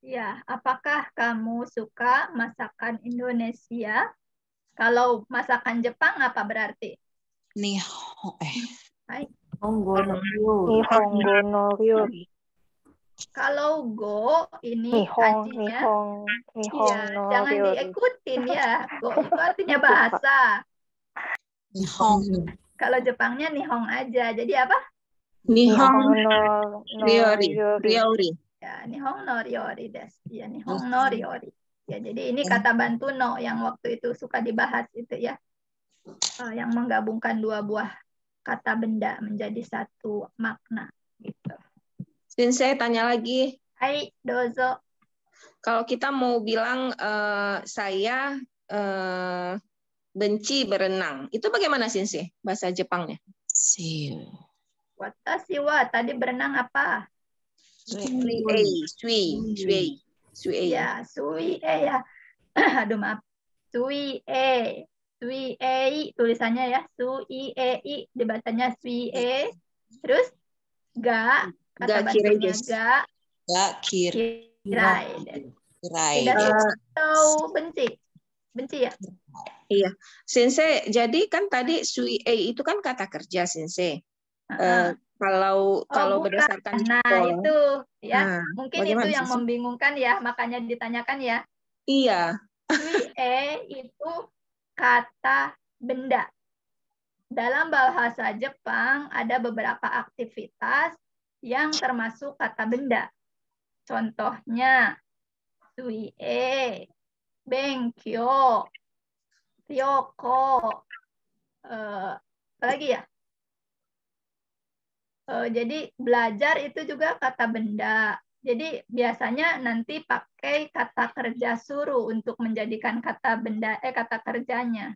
Ya, apakah kamu suka masakan Indonesia? Kalau masakan Jepang apa berarti? Hai. Nihongo no Nihongo no ryori. Kalau go ini Nihong kanjinya, ya, no jangan ryori. diikutin ya. Go itu artinya bahasa. Nihong. Kalau Jepangnya nihong aja. Jadi apa? Nihong no ryori. ryori. Ya, nihong no ryori desu. Ya, nihong no ryori. Ya, jadi ini kata bantu no yang waktu itu suka dibahas itu ya. Yang menggabungkan dua buah kata benda menjadi satu makna gitu. Sensei tanya lagi. Hai, dozo. Kalau kita mau bilang saya benci berenang, itu bagaimana Sensei bahasa Jepangnya? Watashi wa tadi berenang apa? Sui. Ya, sui ya. Aduh maaf. Sui tulisannya ya. Sui dibacanya sui. Terus ga kata bantunya ga. Kirai. Tidak suka atau benci? Benci ya? Iya. Sensei, jadi kan tadi sui itu kan kata kerja Sensei. Kalau berdasarkan itu ya mungkin itu yang sih? membingungkan ya, makanya ditanyakan ya. Iya. Sui itu kata benda. Dalam bahasa Jepang ada beberapa aktivitas yang termasuk kata benda. Contohnya sui benkyo, ryoko, apa lagi ya? Jadi belajar itu juga kata benda. Jadi biasanya nanti pakai kata kerja suruh untuk menjadikan kata benda kata kerjanya.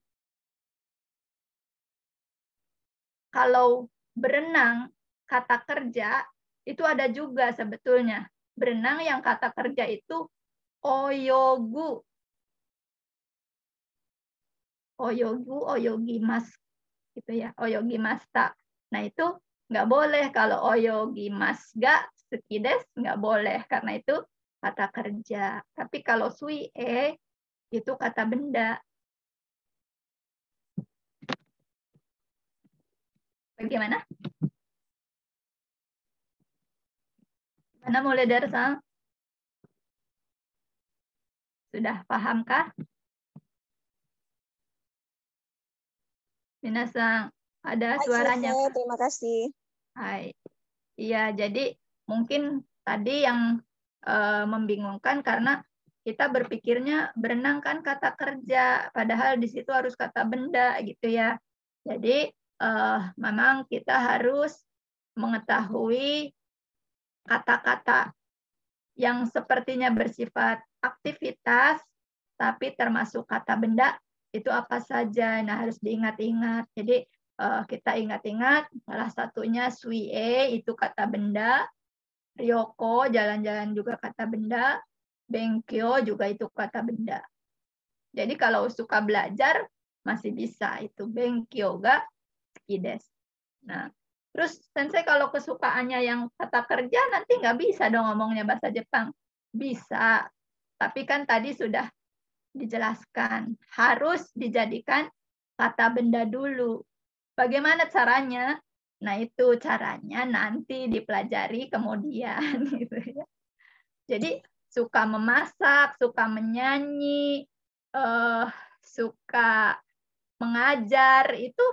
Kalau berenang kata kerja itu ada juga sebetulnya. Berenang yang kata kerja itu oyogu. Oyogimasu gitu ya. Oyogimasta. Nah, itu nggak boleh kalau oyogimasu ga suki desu, nggak boleh karena itu kata kerja. Tapi kalau sui itu kata benda. Bagaimana? Mana mulai dari sana? Sudah pahamkah? Minasang, ada suaranya. Terima kasih. Hai. Iya, jadi mungkin tadi yang membingungkan karena kita berpikirnya berenang kan kata kerja, padahal di situ harus kata benda gitu ya. Jadi memang kita harus mengetahui kata-kata yang sepertinya bersifat aktivitas, tapi termasuk kata benda itu apa saja. Nah, harus diingat-ingat. Jadi kita ingat-ingat salah satunya sui itu kata benda, Ryoko, jalan-jalan juga kata benda. Benkyo juga itu kata benda. Jadi kalau suka belajar, masih bisa. Itu benkyo ga suki desu. Nah, terus Sensei kalau kesukaannya yang kata kerja, nanti nggak bisa dong ngomongnya bahasa Jepang. Bisa. Tapi kan tadi sudah dijelaskan. Harus dijadikan kata benda dulu. Bagaimana caranya? Nah, itu caranya nanti dipelajari kemudian. Gitu ya. Jadi, suka memasak, suka menyanyi, suka mengajar, itu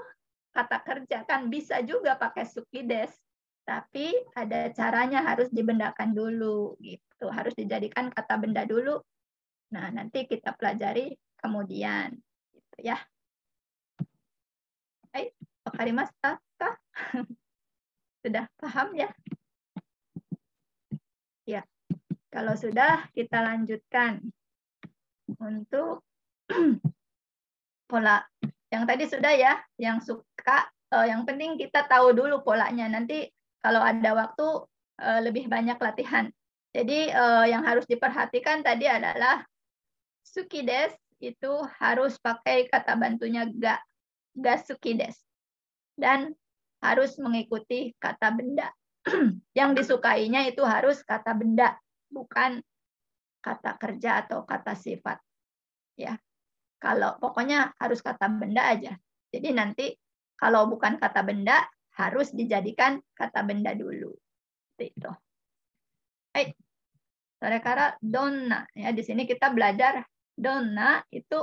kata kerja. Kan bisa juga pakai sukides. Tapi ada caranya, harus dibendakan dulu. Gitu. Harus dijadikan kata benda dulu. Nah, nanti kita pelajari kemudian. Gitu ya. Hai, wakarimashita kah? Sudah paham ya? Ya. Kalau sudah, kita lanjutkan untuk pola. Yang tadi sudah ya, yang suka, yang penting kita tahu dulu polanya. Nanti kalau ada waktu, lebih banyak latihan. Jadi yang harus diperhatikan tadi adalah sukides itu harus pakai kata bantunya ga sukides. Dan harus mengikuti kata benda. Yang disukainya itu harus kata benda, bukan kata kerja atau kata sifat. Ya. Kalau pokoknya harus kata benda aja. Jadi nanti kalau bukan kata benda, harus dijadikan kata benda dulu. Itu. Hai. Sarekara donna. Ya, di sini kita belajar donna itu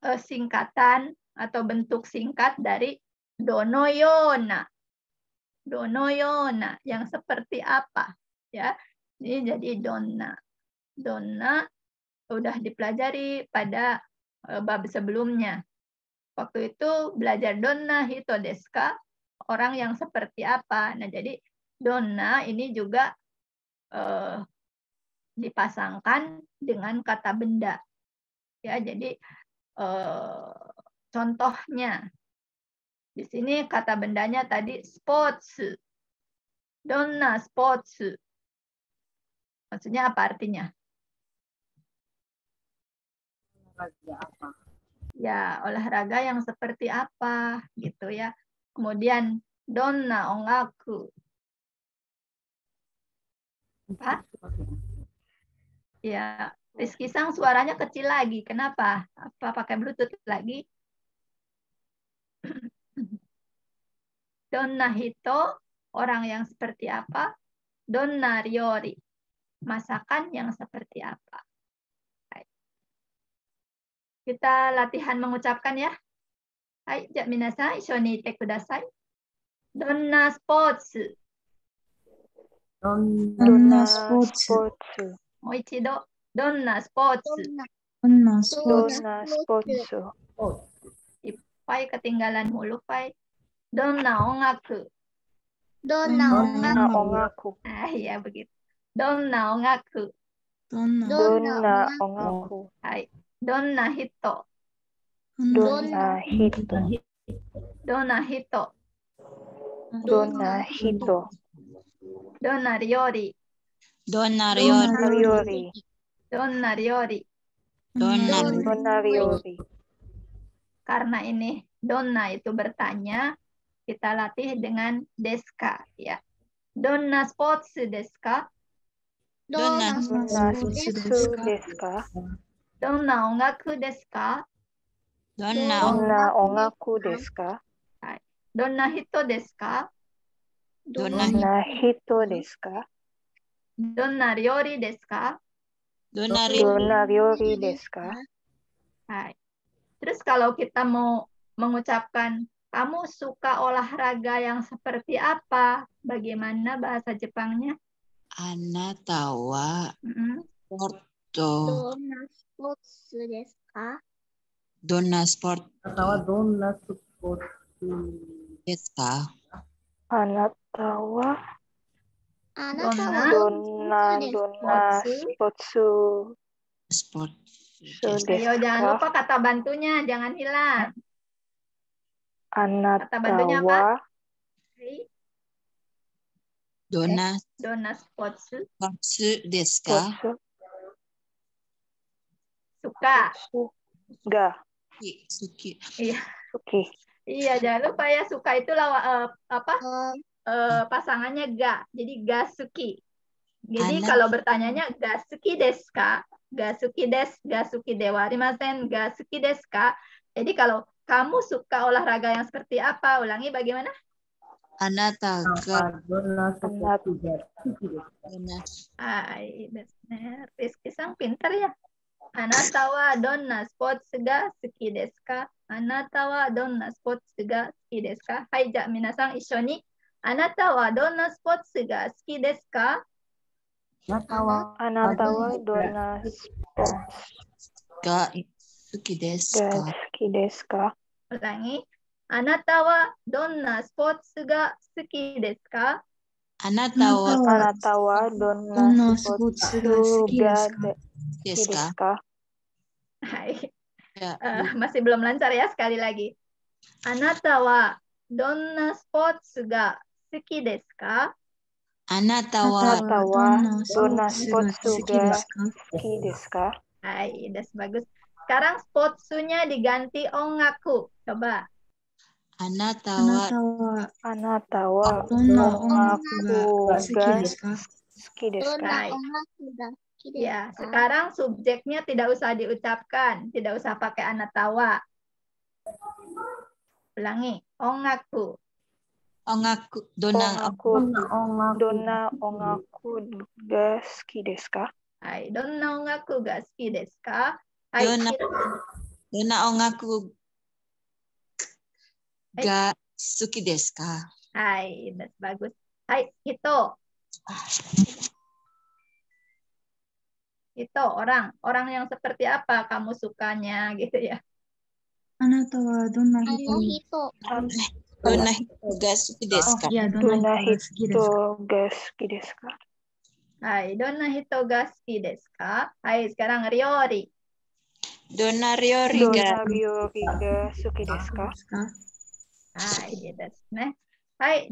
singkatan atau bentuk singkat dari donoyona. Donoyona yang seperti apa? Ya. Ini jadi donna. Donna udah dipelajari pada bab sebelumnya. Waktu itu belajar donna hito desu ka? Orang yang seperti apa? Nah, jadi donna ini juga dipasangkan dengan kata benda. Ya, jadi contohnya di sini kata bendanya tadi sports. Donna sports. Maksudnya apa artinya? Olahraga apa? Ya, olahraga yang seperti apa gitu ya. Kemudian donna ongaku. Apa? Ya, Rizky Sang suaranya kecil lagi. Kenapa? Apa pakai Bluetooth lagi? Donna hito, orang yang seperti apa? Donna ryori, masakan yang seperti apa? Kita latihan mengucapkan ya. Hai, minasai, shoni ite kudasai. Donna sports. Donna sports. Moichido. Donna sports. Donna sports. Pai ketinggalan mulu, Pai. Donna ongaku. Donna ongaku. Ya begitu. Donna ongaku. Donna ongaku. Hai. Donna hito. Donna hito. Donna hito. Donna hito. Donna ryori. Donna ryori. Donna ryori. Donna ryori. Karena ini donna itu bertanya, kita latih dengan deska ya. Donna sports desu ka? Donna Sports desu ka? Donna ongaku desu ka? Donna ongaku desu ka? Donna hito desu ka? Donna hito desu ka? Donna ryori desu ka? Donna ryori desu ka? Hai. Terus kalau kita mau mengucapkan kamu suka olahraga yang seperti apa? Bagaimana bahasa Jepangnya? Anata wa sporto. Donna sports desu ka? Donna sport Atau donna sport desu ka? Anata wa Anata Donna sports Sport. desu Ayo jangan ka? lupa kata bantunya, jangan hilang. Anata bantunya apa? wa Hai. Dona Donna sports spotsu desu ka? Spotsu. suka. Spotsu. Ga. Suki. Iya, Suki. iya jangan lupa ya suka itu pasangannya ga. Jadi ga suki. Jadi Anak. kalau bertanyanya ga suki desu ka? Ga suki desu, ga suki dewa arimasen, ga suki desu ka? Jadi kalau kamu suka olahraga yang seperti apa? Ulangi bagaimana? Anata ga Donna spotsu ga suki desu ka? dona Rizky sang pintar ya. Anata wa donna sports ga suki desu ka? Anata wa donna sports ga suki desu ka? Hai, ja minasan ishoni. Anata wa donna sports ga suki desu ka? Anata wa donna sports ga suki desu ga ka? suki desu ka? Ulangi. Anata wa donna sports ga suki desu ka? Anata wa Anata wa donna spotsu ga suki desu ka? desu ka? Hai. Ya, Masih belum lancar ya, sekali lagi. Anata wa donna sports ga suki desu ka? anata wa Anata wa donna spotsu ga suki desu ka? Hai, das bagus. Sekarang sportsunya diganti ongaku. Coba. anata wa Anata wa Donna ongaku ga suki desu ka? Hai. Ya, sekarang subjeknya tidak usah diucapkan, tidak usah pakai anatawa. Ulangi, ongaku. ongaku dona Donna ongaku ga suki desu ka? Hai, donna ongaku ga suki desu ka? Hai, dona ongaku ga suki desu ka? hai, das bagus. Hai, Hito. Itu orang yang seperti apa kamu sukanya gitu ya. Anata wa donna hito Dona ga suki desu ka? iya Donna hito ga suki desu hito ga suki desu ka? Hai, donna hito ga suki desu ka? Hai, sekarang Ryori. Dona ryori ga Donna ryori ga suki desu ka? Hai, desu ne. Hai,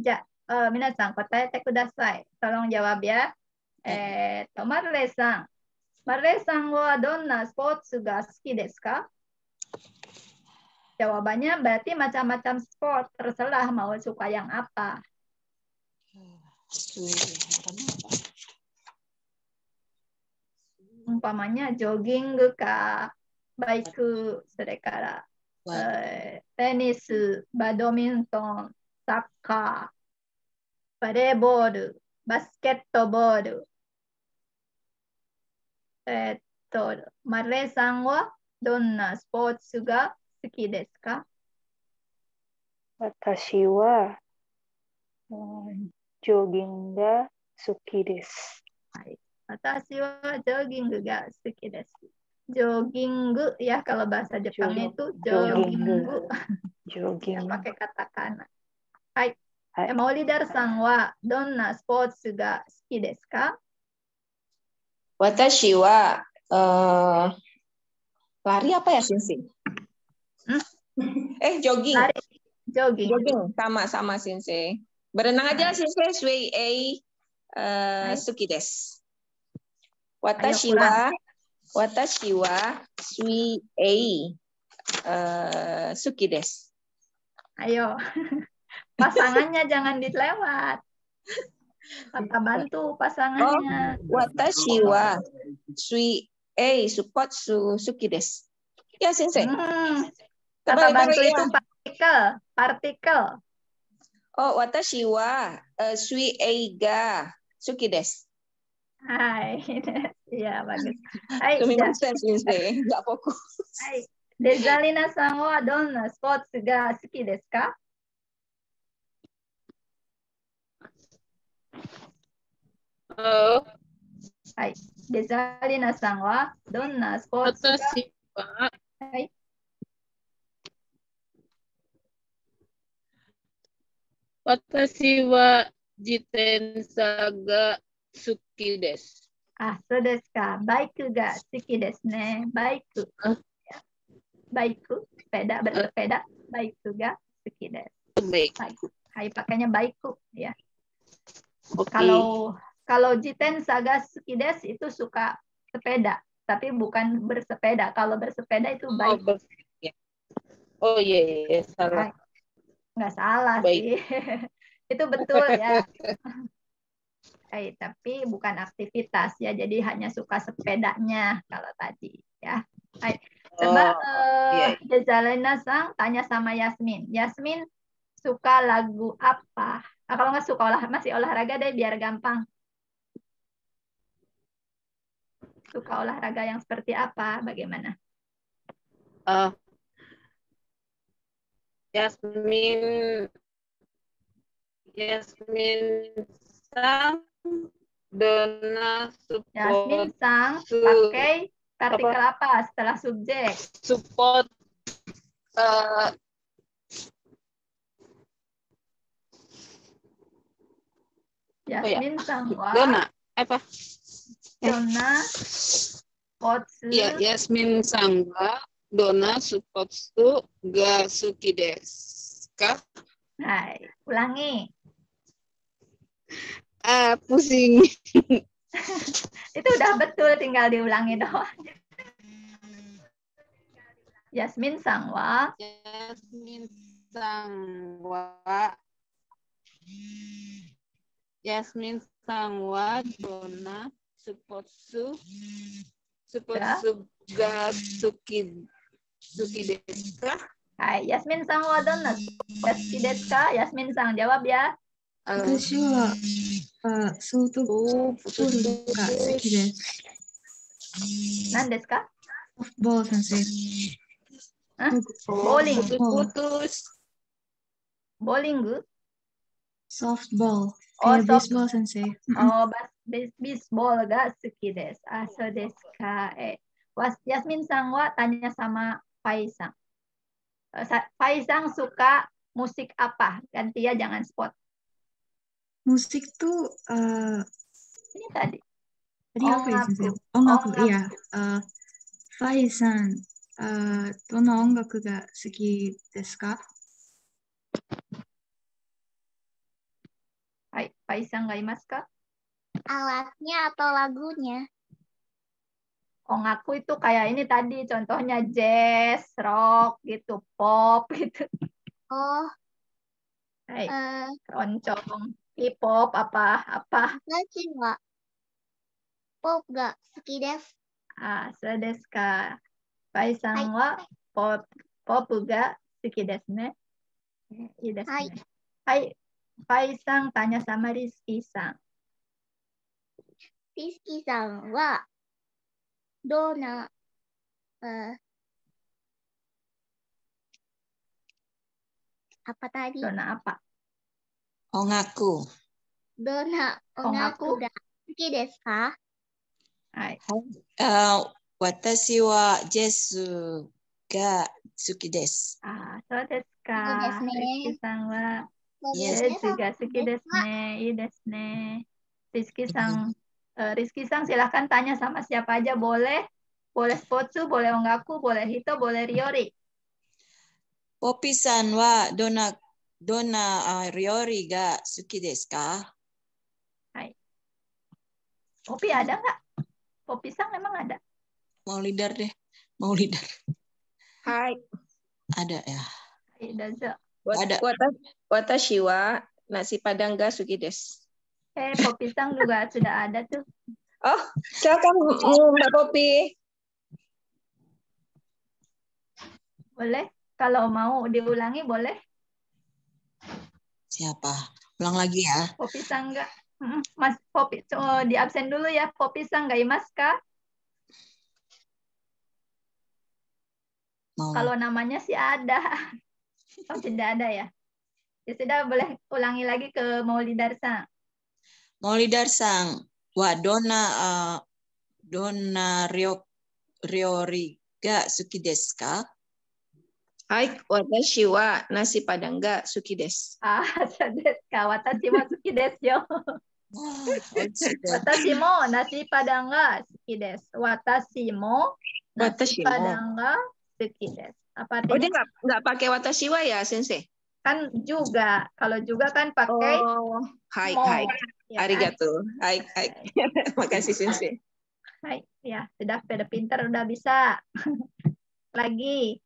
minasan kotaete kudasai. Tolong jawab ya. Marle-san. Marle-san wa donna sports ga suki desu ka? Jawabannya berarti macam-macam sport, terserah mau suka yang apa. Umpamanya jogging ka, bike, それからテニス、バドミントン、サッカー、バレーボール、バスケットボール。マレーさんはどんなスポーツが好きですか？私はジョギングが好きです。はい。私はジョギングが好きです。Jogging ya kalau bahasa Jepangnya itu jogging. Jogging. Pakai katakana. Hai. Maulidar-san wa donna sports ga suki desu ka? Watashi wa lari apa ya, Sensei? Jogging. Lari. Jogging. Sama Sensei. Berenang aja Sensei. Sui ei suki desu. Watashi wa sui ei suki desu. Ayo. Pasangannya jangan dilewat. Kata bantu pasangannya. Watashi wa sui ei supotsu suki desu. Ya, Sensei. Kata bantu itu partikel. Watashi wa sui ei ga suki desu. Hai. Iya, bagus. Hai, Sensei. Nggak fokus. Hai. Dezalina-san wa donna sports ga suki desu ka? Hai. Dezalina-san wa donna sports gaはい。私は自転車が好きです。そうですか。バイクが好きですね。バイク。sepeda, bersepeda. バイクが好きです。Baik. Hai, pakainya baiku ya. Oke. Kalau jiten saga suki desu itu suka sepeda, tapi bukan bersepeda. Kalau bersepeda itu baik. Ya. Oh iya, salah. Nggak salah Baik. sih. Itu betul ya. Tapi bukan aktivitas ya, jadi hanya suka sepedanya kalau tadi ya. Coba Jazalina-san tanya sama Yasmin. Yasmin suka lagu apa? Kalau nggak suka masih olahraga deh biar gampang. Suka olahraga yang seperti apa? Bagaimana? Yasmin sang Dona support. Yasmin sang pakai partikel apa setelah subjek? Support Yasmin sang Dona apa? Dona potsu. Iya, Yasmin sang Dona suppotsu ga suki desu ka? Hai, ulangi. Pusing. Itu udah betul, tinggal diulangi doang. Yasmin Sangwa. Yasmin Sangwa Dona suppotsu ga suki desu ka? Hai, Yasmin Sangwa Dona suki desu ka? Yasmin Sang jawab ya. 私は、ソフトボールが好きです。何ですか？ソフトボール先生。ボーリング。Putus. ボーリング？ Softball. Oh, baseball sensei. Oh, baseball ga suki desu. So desu ka. Yasmin Sangwa tanya sama Faisang. Faisang suka musik apa? Ganti ya, jangan spot. Musik tuh ini tadi apa ya sensei? Ongaku, iya. Fai-san, どの音楽が好きですか? Hai, Fai-san nggak imas ka? Alatnya atau lagunya? Ongaku itu kayak ini tadi, contohnya jazz, rock gitu, pop gitu. Oh. Hai, keroncong. K-pop apa? Watashi wa pop ga suki desu. So desu ka. Fai-san wa pop ga suki desu ne. Ii desu ne. Hai, Fai-san tanya sama Rizky-san. Rizky-san wa dona apa tadi? Dona apa? Ongaku. Dona ongaku ga suki desu ka? Hai. Watashi wa jesu ga suki desu. So desu ka. Rizky-san wa jesu ga suki desu ne. Ii desu ne. Rizky-san silahkan tanya sama siapa aja boleh. Boleh Spotsu, boleh Ongaku, boleh Hito, boleh Ryori. Poppy-san wa dona Ryori ga suki desu ka? Hai. Poppy ada nggak? Poppy-san memang ada. Mau leader deh. Mau leader. Hai. Ada ya. Hai, Dazo. Ada. Watashi wa nasi padang ga suki desu. Poppy-san juga sudah ada tuh. Oh, silakan Mbak Poppy. Boleh? Kalau mau diulangi boleh? Siapa? Ulang lagi ya. Poppy-san nggak? Mas Poppy, di absen dulu ya. Poppy-san nggak imas kah? Kalau namanya sih ada. Oh, tidak ada ya? Ya sudah, boleh ulangi lagi ke Maulidar-san. Maulidar-san, wa dona Ryori ga suki desu ka? Hai, watashi wa nasi padang ga suki desu. So desu ka. Watashi mo suki desu yo. Watashi mo nasi padang ga suki desu. Watashi mo nasi padang ga suki desu. Apa artinya? Oh, dia nggak pakai watashi wa ya, Sensei? Kan juga. Kalau juga kan pakai Oh, hai, mo. hai. Ya, Arigato. Hai, hai. Makasih, Sensei. hai. Ya, sudah pada pinter, udah bisa. Lagi.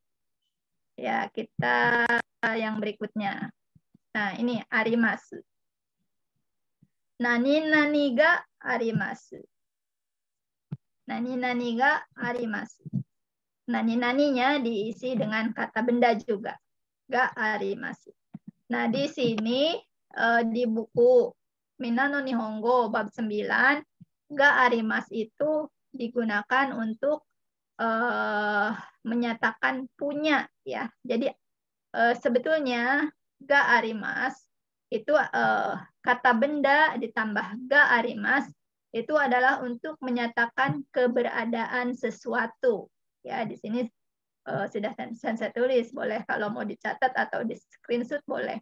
Ya, kita yang berikutnya. Nah, ini arimasu. Nani-nani ga arimasu. Nani-nani ga arimasu. Nani-naninya diisi dengan kata benda juga. Ga arimasu. Nah, di sini di buku Minano Nihongo bab 9, ga arimas itu digunakan untuk menyatakan punya ya. Jadi sebetulnya ga arimas itu kata benda ditambah ga arimas itu adalah untuk menyatakan keberadaan sesuatu. Ya, di sini sudah saya tulis, boleh kalau mau dicatat atau di screenshot boleh.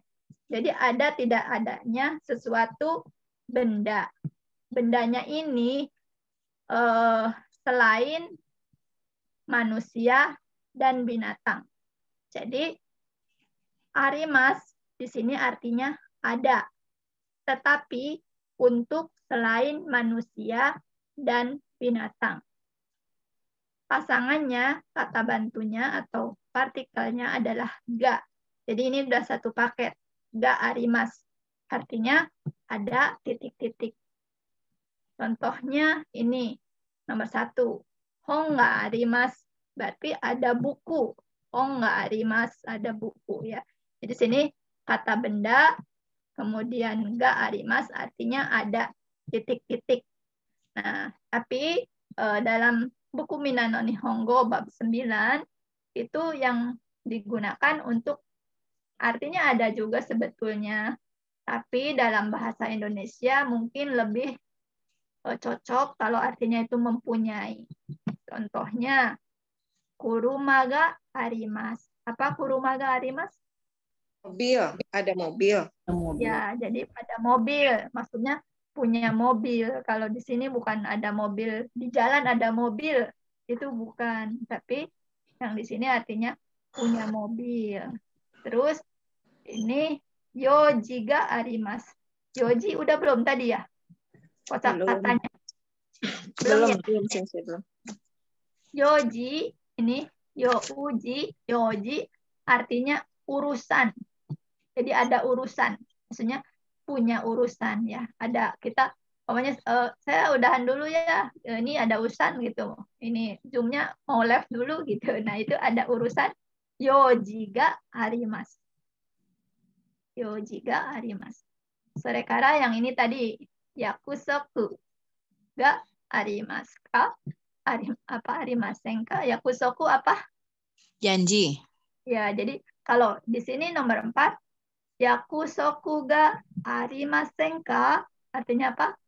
Jadi ada tidak adanya sesuatu benda. Bendanya ini selain manusia dan binatang. Jadi arimas di sini artinya ada, tetapi untuk selain manusia dan binatang. Pasangannya, kata bantunya atau partikelnya adalah ga. Jadi ini sudah satu paket. Ga arimas. Artinya ada titik-titik. Contohnya ini. Nomor 1. Hong ga arimas. Berarti ada buku. Hong ga arimas. Ada buku. Ya. Jadi sini kata benda. Kemudian ga arimas. Artinya ada titik-titik. Nah, tapi dalam buku Minano Nihongo bab 9 itu yang digunakan untuk artinya ada juga sebetulnya, tapi dalam bahasa Indonesia mungkin lebih cocok kalau artinya itu mempunyai. Contohnya kuruma ga arimasu. Apa kuruma ga arimasu? Mobil, ada mobil. Ya, jadi ada mobil, maksudnya punya mobil. Kalau di sini bukan ada mobil, di jalan ada mobil, itu bukan. Tapi yang di sini artinya punya mobil. Terus ini yoji ga arimasu. Yoji udah belum tadi ya? Kosa katanya. Belum ya? Belum, Sensei, belum. Yoji, ini yoji artinya urusan. Jadi ada urusan. Maksudnya punya urusan ya. Ada kita pokoknya saya udahan dulu ya. Ini ada urusan gitu. Ini Zoom-nya mau live dulu gitu. Nah, itu ada urusan yoji ga arimasu. Yoji ga arimasu. Sorekara yang ini tadi yakusoku ga arimasu ka? Arimasen ka? Yakusoku apa? Janji. Ya, jadi kalau di sini nomor 4 yakusoku ga arimasen ka? Artinya apa?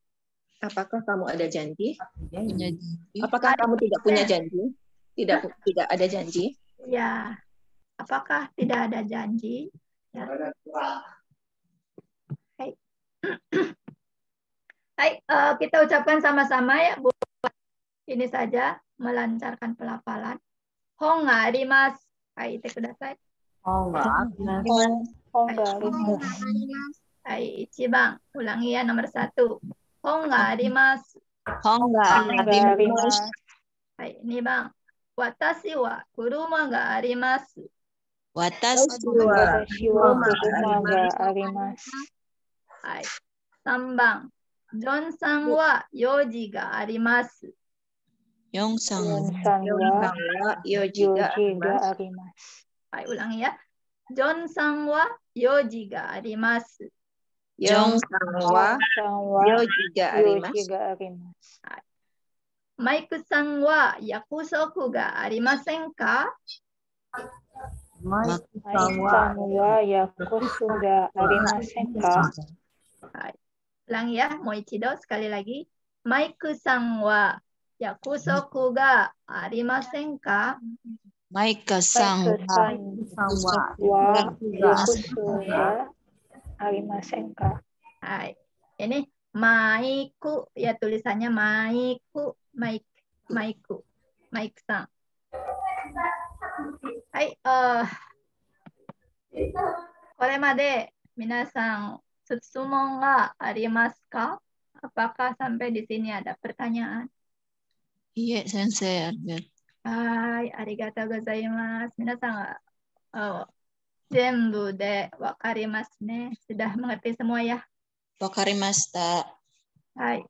Apakah kamu ada janji? Janji. Apakah kamu tidak punya janji? Tidak ada janji? Ya. Apakah tidak ada janji? Ya. Hai. Hai, kita ucapkan sama-sama ya, Bu. Ini saja melancarkan pelafalan. Hong ga arimasu. Hai, ite kudasai. Hong ga arimasu. Hai, ichiban. Ulangi ya nomor 1. Hong ga arimasu. Hong ga arimasu. Hai, 2番. Watashi wa kuruma ga arimasu. Watashi私はwa車があります。はい。3番。ジョンさんは用事があります。 Yongsang. さんは用事があります。はい、ulangi ya. ジョンさんは用事があります。 Jong sang wa さんは yoji ga 用 arimasu. 事があります。マイクさんは約束がありませんか？マイクマイさんは約束がありませんか？はい。ulangi ya, mau ichido sekali lagi. マイクさんは約束がありませんか？ Maika-san マイクさん さんはは約束がありませんか？ Hai. Ini maiku ya, tulisannya maiku, maiku, maik-san. Hai, koremade minasan sutsumon ga arimasu ka? Apakah sampai di sini ada pertanyaan? Iya, sensei. Hai, arigatou gozaimasu. Minasan ga zenbu de wakarimasu ne. Sudah mengerti semua ya? Wakarimashita. Hai.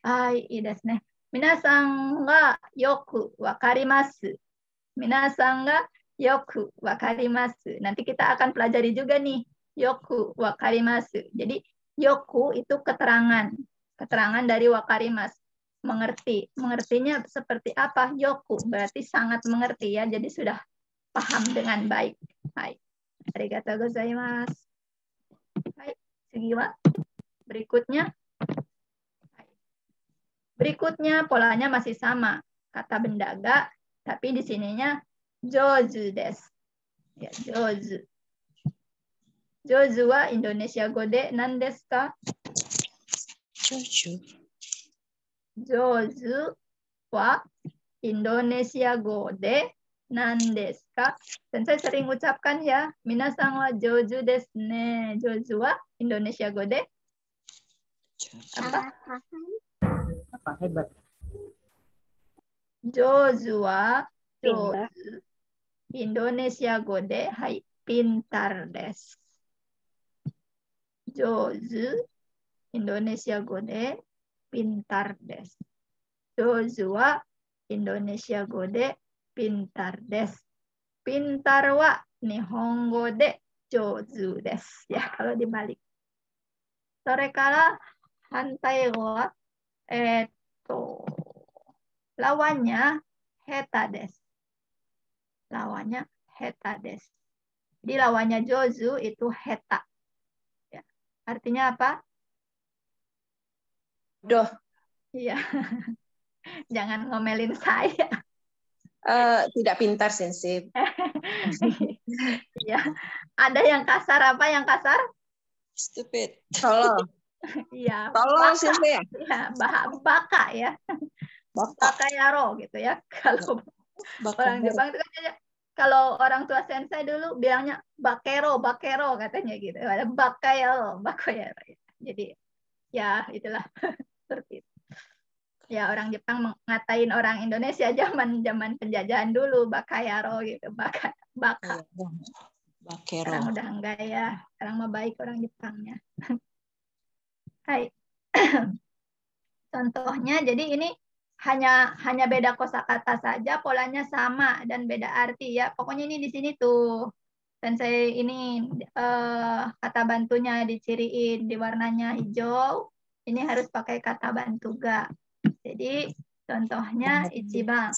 Hai, ii desu ne. Minasan ga yoku wakarimasu. Minasan ga yoku wakarimasu. Nanti kita akan pelajari juga nih. Yoku wakarimasu. Jadi yoku itu keterangan. Keterangan dari wakarimasu. Mengerti. Mengertinya seperti apa? Yoku berarti sangat mengerti ya. Jadi sudah paham dengan baik. Hai. Arigatou gozaimasu. Hai. Sugiwa. Berikutnya. Berikutnya polanya masih sama. Kata benda ga, tapi di sininya jozu desu. Ya, jozu. Jozu wa Indonesia go de nan desu ka? Jojo. Jozu wa Indonesia go de nan desu ka? Dan saya sering ucapkan ya, minasan wa jozu desu ne. Jozu wa Indonesia go de apa? Apa hebat? Jozu wa Pintar. jozu Indonesia go de hai pintar desu. Jozu Indonesia go de pintar desu. Jozu wa Indonesia go de pintar desu. Pintar wa Nihongo de jozu desu. Ya, kalau dibalik. Sore kara hantai wa lawannya heta desu. Lawannya heta desu. Jadi lawannya jozu itu heta. Ya. Artinya apa? Bodoh. Iya. Jangan ngomelin saya. Tidak pintar, Sensei. Iya. Ada yang kasar apa yang kasar? Stupid. Tolong. Iya. Tolong, Baka. Sensei ya. Ya, baka ya. Baka yaro gitu ya. Kalau orang Jepang itu kan kalau orang tua sensei dulu bilangnya bakero katanya gitu. Ada bakayaro. Jadi ya itulah seperti itu. Ya orang Jepang ngatain orang Indonesia zaman penjajahan dulu bakayaro gitu. Baka. Bakero. Sekarang udah enggak ya. Sekarang mah baik orang Jepangnya. Hai. Contohnya jadi ini hanya beda kosakata saja, polanya sama dan beda arti ya. Pokoknya ini di sini tuh. Dan saya ini kata bantunya diciriin di warnanya hijau. Ini harus pakai kata bantu ga. Jadi contohnya ichiban.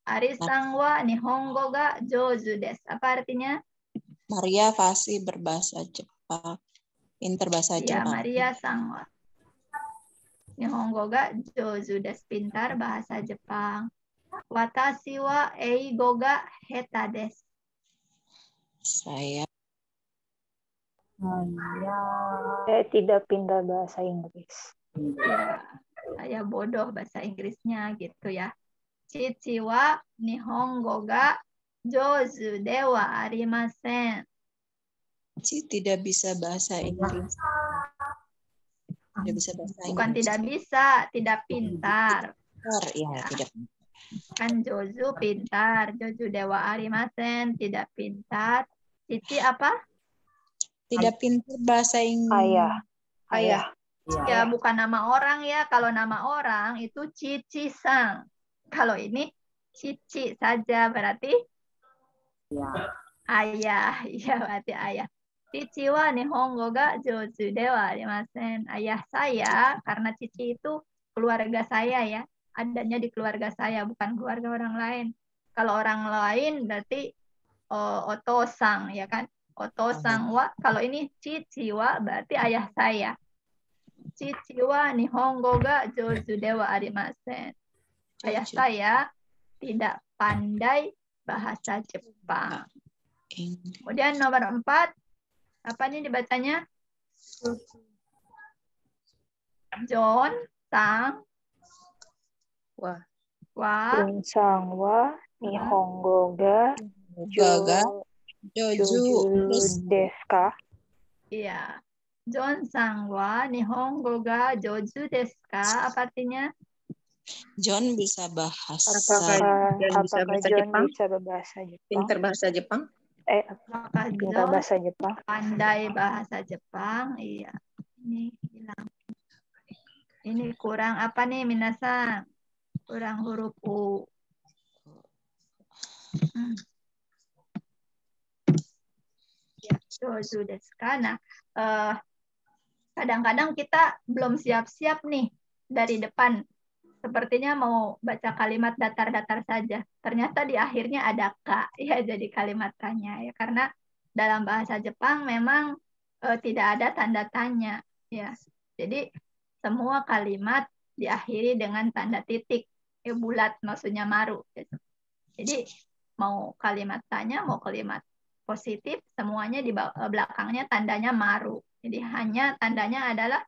Ari-san wa nihongo ga jouzu desu. Apa artinya? Maria fasih berbahasa Jepang. Pintar bahasa Ya, Jepang. Maria-san wa Nihongo ga jouzu desu. Pintar bahasa Jepang. Watashi wa eigo ga heta desu. Saya Saya tidak pintar bahasa Inggris. Ya, saya bodoh bahasa Inggrisnya gitu ya. Chichi wa Nihongo ga jouzu de wa arimasen. Ci tidak bisa bahasa Inggris. Tidak bisa bahasa Inggris. Bukan tidak bisa, tidak pintar. Ya, tidak. Kan jouzu pintar, jouzu de wa arimasen tidak pintar. Cici apa? Tidak pintar bahasa Inggris. Ayah. Ya, bukan nama orang ya. Kalau nama orang itu Cici-san. Kalau ini Cici saja berarti ayah. Iya, berarti ayah. Cici wa nihongo ga jouzu de wa arimasen. Ayah saya, karena Cici itu keluarga saya ya. Adanya di keluarga saya, bukan keluarga orang lain. Kalau orang lain berarti otosang ya kan. Otosang wa, kalau ini Cici wa berarti ayah saya. Cici wa nihongo ga jouzu de wa arimasen. Ayah saya tidak pandai bahasa Jepang. Kemudian nomor 4, apa nih dibacanya? John sang wa Sang wa Nihongo ga Joju desu ka? Iya. John-san wa Nihongo ga joju desu ka? Apa artinya? John bisa bahasa Apakah John bisa berbahasa Jepang? Pinter bahasa Jepang? Apakah Pintar John bahasa Jepang? pandai bahasa Jepang? Iya. Ini hilang. Ini kurang apa nih minasan? Kurang huruf U. Ya, joju desu ka. Nah, kadang-kadang kita belum siap-siap nih dari depan. Sepertinya mau baca kalimat datar-datar saja. Ternyata di akhirnya ada ka, ya jadi kalimat tanya ya, karena dalam bahasa Jepang memang tidak ada tanda tanya ya. Jadi semua kalimat diakhiri dengan tanda titik, bulat maksudnya maru. Gitu. Jadi mau kalimat tanya, mau kalimat positif, semuanya di belakangnya tandanya maru. Jadi hanya tandanya adalah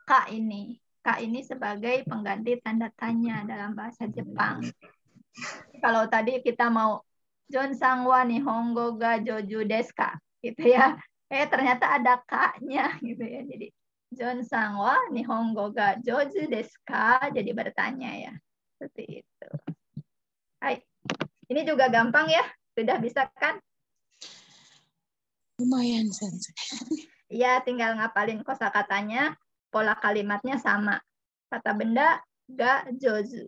ka ini. Ka ini sebagai pengganti tanda tanya dalam bahasa Jepang. Kalau tadi kita mau John-san wa Nihongo ga joju desu ka? Gitu ya. Ternyata ada ka-nya gitu ya. Jadi John-san wa Nihongo ga joju desu ka? Jadi bertanya ya. Seperti itu. Hai. Ini juga gampang ya. Sudah bisa kan? Lumayan, Sensei. Iya, tinggal ngapalin kosakatanya. Pola kalimatnya sama. Kata benda ga jozu.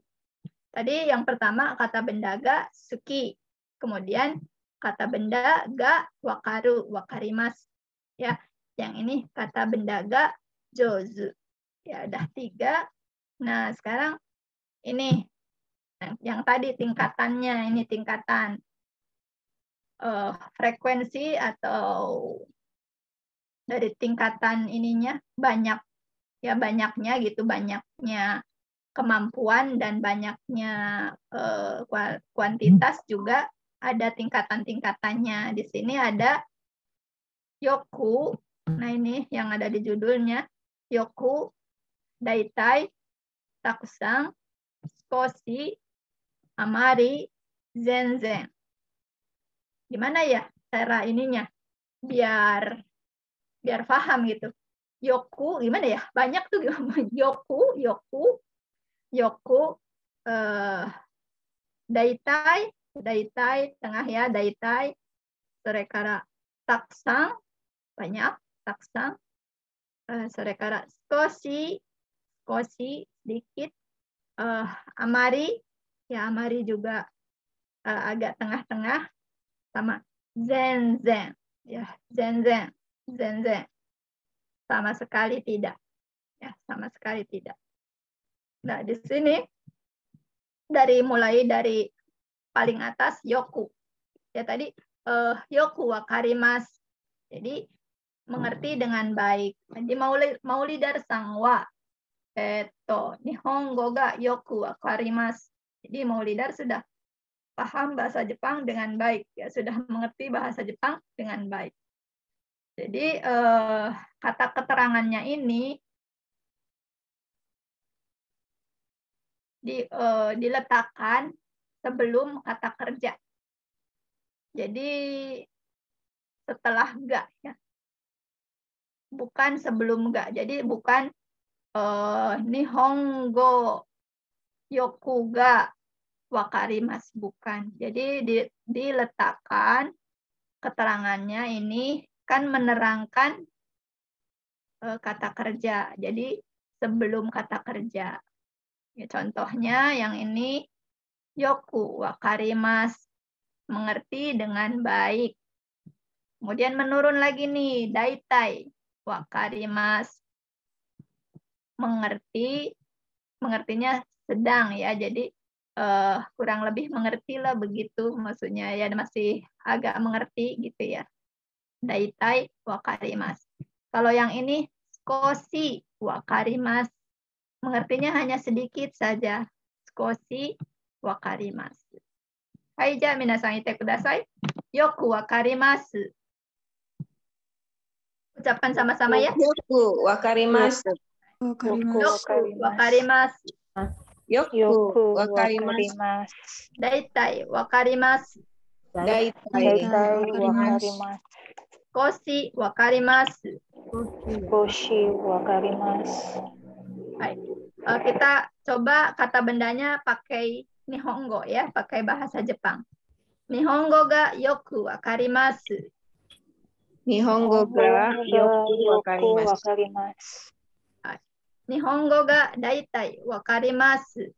Tadi yang pertama kata benda ga suki. Kemudian kata benda ga wakaru, wakarimasu. Ya, yang ini kata benda ga jozu. Ya, udah 3. Nah, sekarang ini yang tadi tingkatannya, ini tingkatan frekuensi atau dari tingkatan ininya banyak. Ya banyaknya gitu, banyaknya kemampuan dan banyaknya kuantitas juga ada tingkatan-tingkatannya. Di sini ada yoku. Nah ini yang ada di judulnya. Yoku, daitai, takusang, skoshi, amari, zenzen. Gimana ya cara ininya? Biar paham gitu. Yoku gimana ya? Banyak tuh yoku daitai tengah ya, daitai, sorekara takusang banyak, takusang, sorekara skoshi sedikit, amari ya, amari juga agak tengah-tengah, sama zenzen ya, zenzen sama sekali tidak. Ya, sama sekali tidak. Nah, di sini mulai dari paling atas yoku. Ya tadi yoku wakarimasu. Jadi mengerti dengan baik. Jadi Maulidar-san wa Nihongo ga yoku wakarimasu. Jadi Maulidar sudah paham bahasa Jepang dengan baik, ya sudah mengerti bahasa Jepang dengan baik. Jadi kata keterangannya ini diletakkan sebelum kata kerja. Jadi setelah ga ya. Bukan sebelum ga. Jadi bukan Nihongo yoku ga wakarimasu, bukan. Jadi diletakkan keterangannya ini kan menerangkan kata kerja. Jadi sebelum kata kerja. Ya, contohnya yang ini yoku wakarimasu, mengerti dengan baik. Kemudian menurun lagi nih, daitai wakarimasu, mengertinya sedang ya. Jadi kurang lebih mengerti lah begitu, maksudnya ya masih agak mengerti gitu ya. Daitai wakarimasu. Kalau yang ini skoshi wakarimasu, mengertinya hanya sedikit saja. Skoshi wakarimasu. Hai, ja minasan ite kudasai. Yoku wakarimasu. Ucapkan sama-sama ya. Yoku wakarimasu. Yoku wakarimasu. Yoku wakarimasu. Daitai wakarimasu. Daitai wakarimasu. Skoshi wakarimasu. Skoshi wakarimasu. Baik. Kita coba kata bendanya pakai Nihongo ya, pakai bahasa Jepang. Nihongo ga yoku wakarimasu. Nihongo ga yoku wakarimasu. Nihongo ga daitai wakarimasu.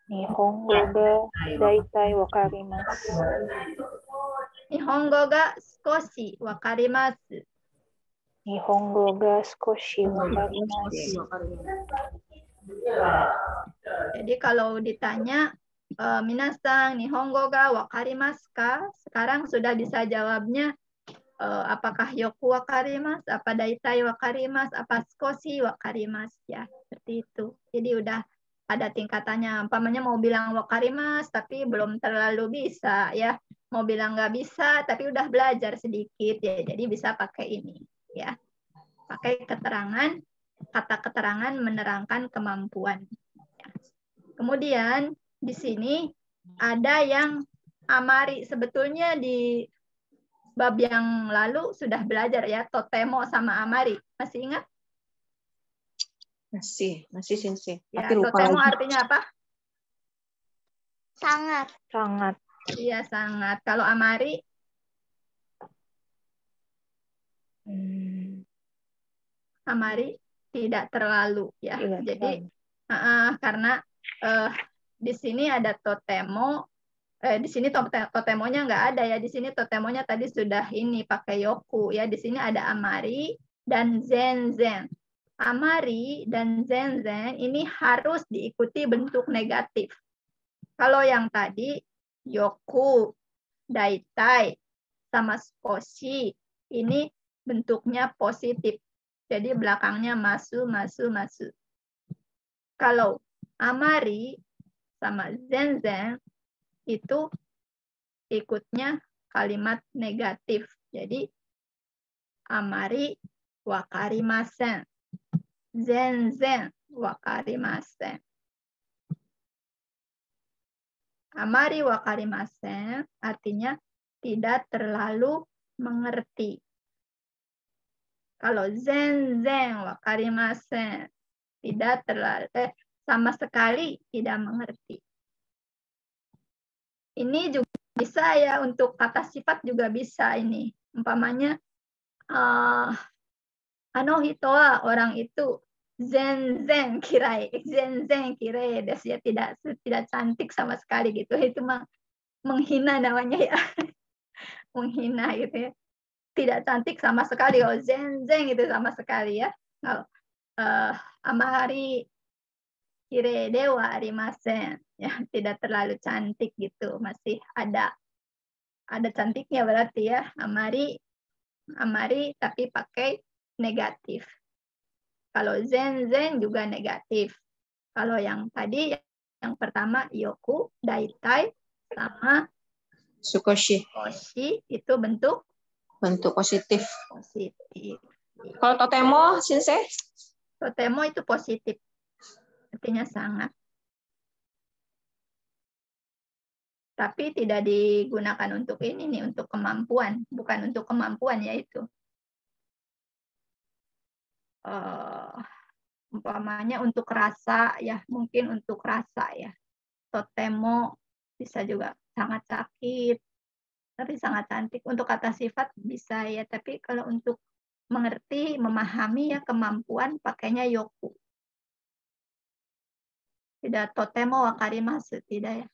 Nihongo ga daitai wakarimasu. Nihongo ga skoshi wakarimasu. Nihongo ga skoshi wakarimasu. Jadi kalau ditanya, minasang Nihongo ga wakarimasu ka? Sekarang sudah bisa jawabnya apakah yoku wakarimasu, apa daitai wakarimasu, apa skoshi wakarimasu ya, seperti itu. Jadi udah ada tingkatannya. Umpamanya mau bilang wakarimasu tapi belum terlalu bisa ya. Mau bilang nggak bisa tapi udah belajar sedikit ya. Jadi bisa pakai ini ya. Pakai keterangan, kata keterangan menerangkan kemampuan. Ya. Kemudian di sini ada yang amari. Sebetulnya di bab yang lalu sudah belajar ya, totemo sama amari. Masih ingat? Masih Sensei. Ya, Tapi lupa totemo lagi. artinya apa? Sangat. Sangat. Iya, sangat. Kalau amari? Amari tidak terlalu ya. Tidak Jadi karena di sini ada totemo, di sini totemonya nggak ada ya. Di sini totemonya tadi sudah ini pakai yoku ya. Di sini ada amari dan zenzen. Amari dan zenzen ini harus diikuti bentuk negatif. Kalau yang tadi yoku, daitai, sama skoshi ini bentuknya positif. Jadi belakangnya masu. Kalau amari sama zenzen itu ikutnya kalimat negatif. Jadi amari wakarimasen. Zenzen wakarimasen. Amari wakarimasen artinya tidak terlalu mengerti. Kalau zenzen wakarimasen tidak terlalu sama sekali tidak mengerti. Ini juga bisa ya untuk kata sifat juga bisa ini. Umpamanya hito wa orang itu zenzen kirai desu ya, tidak cantik sama sekali gitu. Itu menghina namanya ya. Menghina gitu ya. Tidak cantik sama sekali. Oh, zenzen gitu sama sekali ya. Kalau amari kirei de wa arimasen ya, tidak terlalu cantik gitu, masih ada cantiknya berarti ya. Amari tapi pakai negatif. Kalau zenzen juga negatif. Kalau yang tadi yang pertama yoku, daitai sama Sukoshi itu bentuk positif. Positif. Kalau totemo, Sensei? Totemo itu positif. Artinya sangat. Tapi tidak digunakan untuk ini nih, untuk kemampuan, bukan untuk kemampuan yaitu. Umpamanya untuk rasa ya, mungkin untuk rasa ya. Totemo bisa juga sangat sakit, tapi sangat cantik. Untuk kata sifat bisa ya, tapi kalau untuk mengerti, memahami ya kemampuan pakainya yoku. Tidak totemo wakarimasu, tidak ya.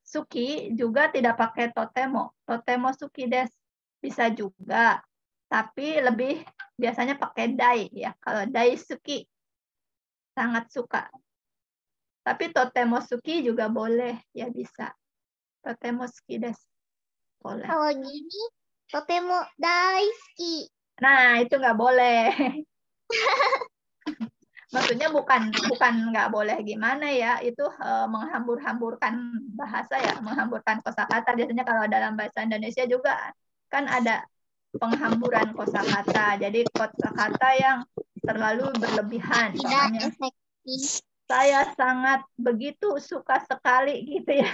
Suki juga tidak pakai totemo. Totemo suki des bisa juga, tapi lebih biasanya pakai dai ya. Kalau dai suki sangat suka. Tapi totemo suki juga boleh ya, bisa. Totemo suki des boleh. Kalau gini, totemo daisuki. Nah, itu nggak boleh. Maksudnya bukan nggak boleh gimana ya, itu menghambur-hamburkan bahasa ya, menghamburkan kosakata. Biasanya kalau dalam bahasa Indonesia juga kan ada penghamburan kosakata. Jadi kosakata yang terlalu berlebihan. Tidak efektif. Saya sangat begitu suka sekali gitu ya.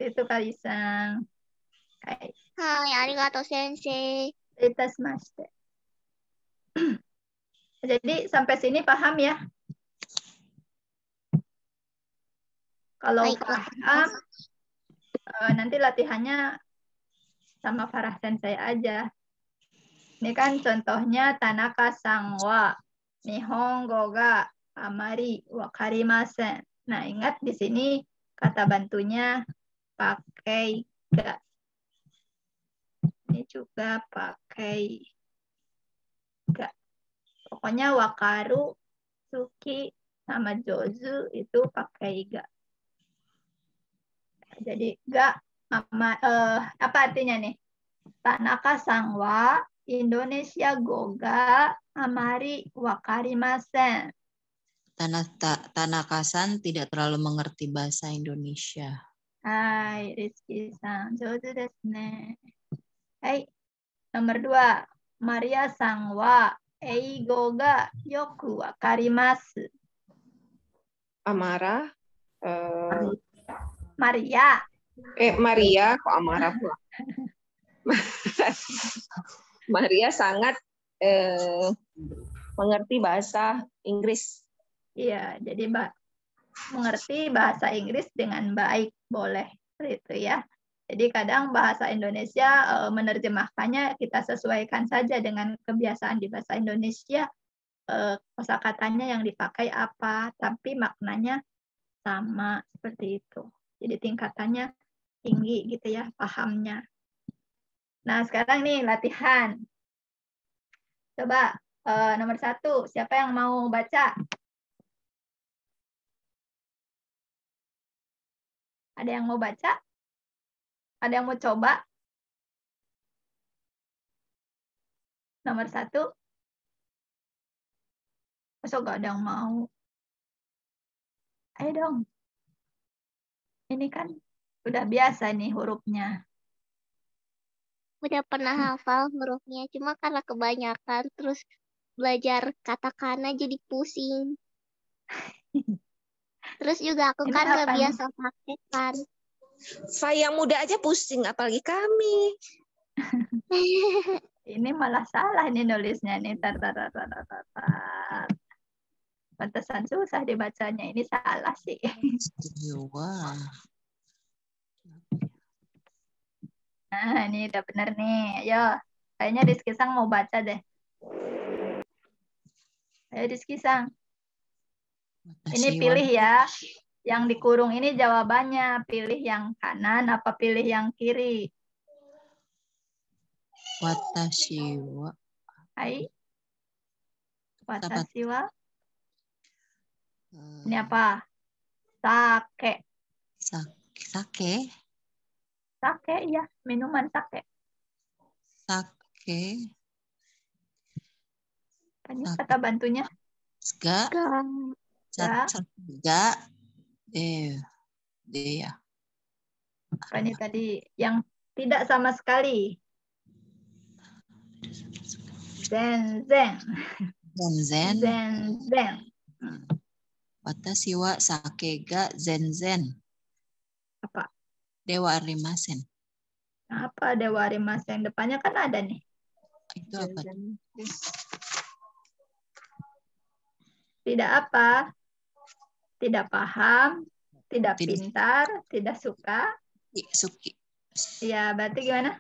itu Kalisang. Hai. Hai, arigato sensei. Itasumaste. Jadi sampai sini paham ya? Kalau Baiklah. paham, nanti latihannya sama Farah Sensei aja. Ini kan contohnya Tanaka Sangwa, Nihongo ga amari wakarimasen. Nah, ingat di sini kata bantunya pakai ga. Ini juga pakai ga. Pokoknya wakaru, suki, sama jozu itu pakai ga. Jadi ga apa artinya nih? Tanaka sangwa Indonesia goga amari wakarimasen. Tanaka-san tidak terlalu mengerti bahasa Indonesia. Hai, Rizky-san. Jozu desu ne. Hai, nomor 2. Maria sangwa eigo ga yoku wakarimasu. Amara. Maria. Maria, kok Amara pula? Maria sangat mengerti bahasa Inggris. Iya, jadi mengerti bahasa Inggris dengan baik, boleh itu ya. Jadi kadang bahasa Indonesia menerjemahkannya kita sesuaikan saja dengan kebiasaan di bahasa Indonesia, kosakatanya yang dipakai apa, tapi maknanya sama seperti itu. Jadi tingkatannya tinggi gitu ya, pahamnya. Nah, sekarang nih latihan. Coba nomor 1, siapa yang mau baca? Ada yang mau baca? Ada yang mau coba? Nomor 1. Masa gak ada yang mau? Ayo dong. Ini kan udah biasa nih hurufnya. Udah pernah hafal hurufnya, cuma karena kebanyakan terus belajar katakana jadi pusing. Terus juga aku Ini kan gak apa nih? biasa pakai kan. Saya yang muda aja pusing, apalagi kami. Ini malah salah nih nulisnya nih. Pantesan susah dibacanya. Ini salah sih. Wah. Nah, ini udah bener nih. Ayo. Kayaknya Rizky Sang mau baca deh. Ayo Rizky Sang. Ini pilih ya. Yang dikurung ini jawabannya. Pilih yang kanan apa pilih yang kiri? Watashi wa. Hai. Watashi wa. Ini apa? Sake. Sake. Sake, ya. Minuman sake. Sake. Ini kata bantunya. Ga. Ga. Ya. Apa ini tadi? Yang tidak sama sekali. Zen. Watashi wa sake ga zen. Apa? Dewa arimasen. Apa dewa arimasen? Yang depannya kan ada nih. Itu apa? Tidak apa? Tidak paham, tidak pintar, tidak suka. Suki. Ya, berarti gimana?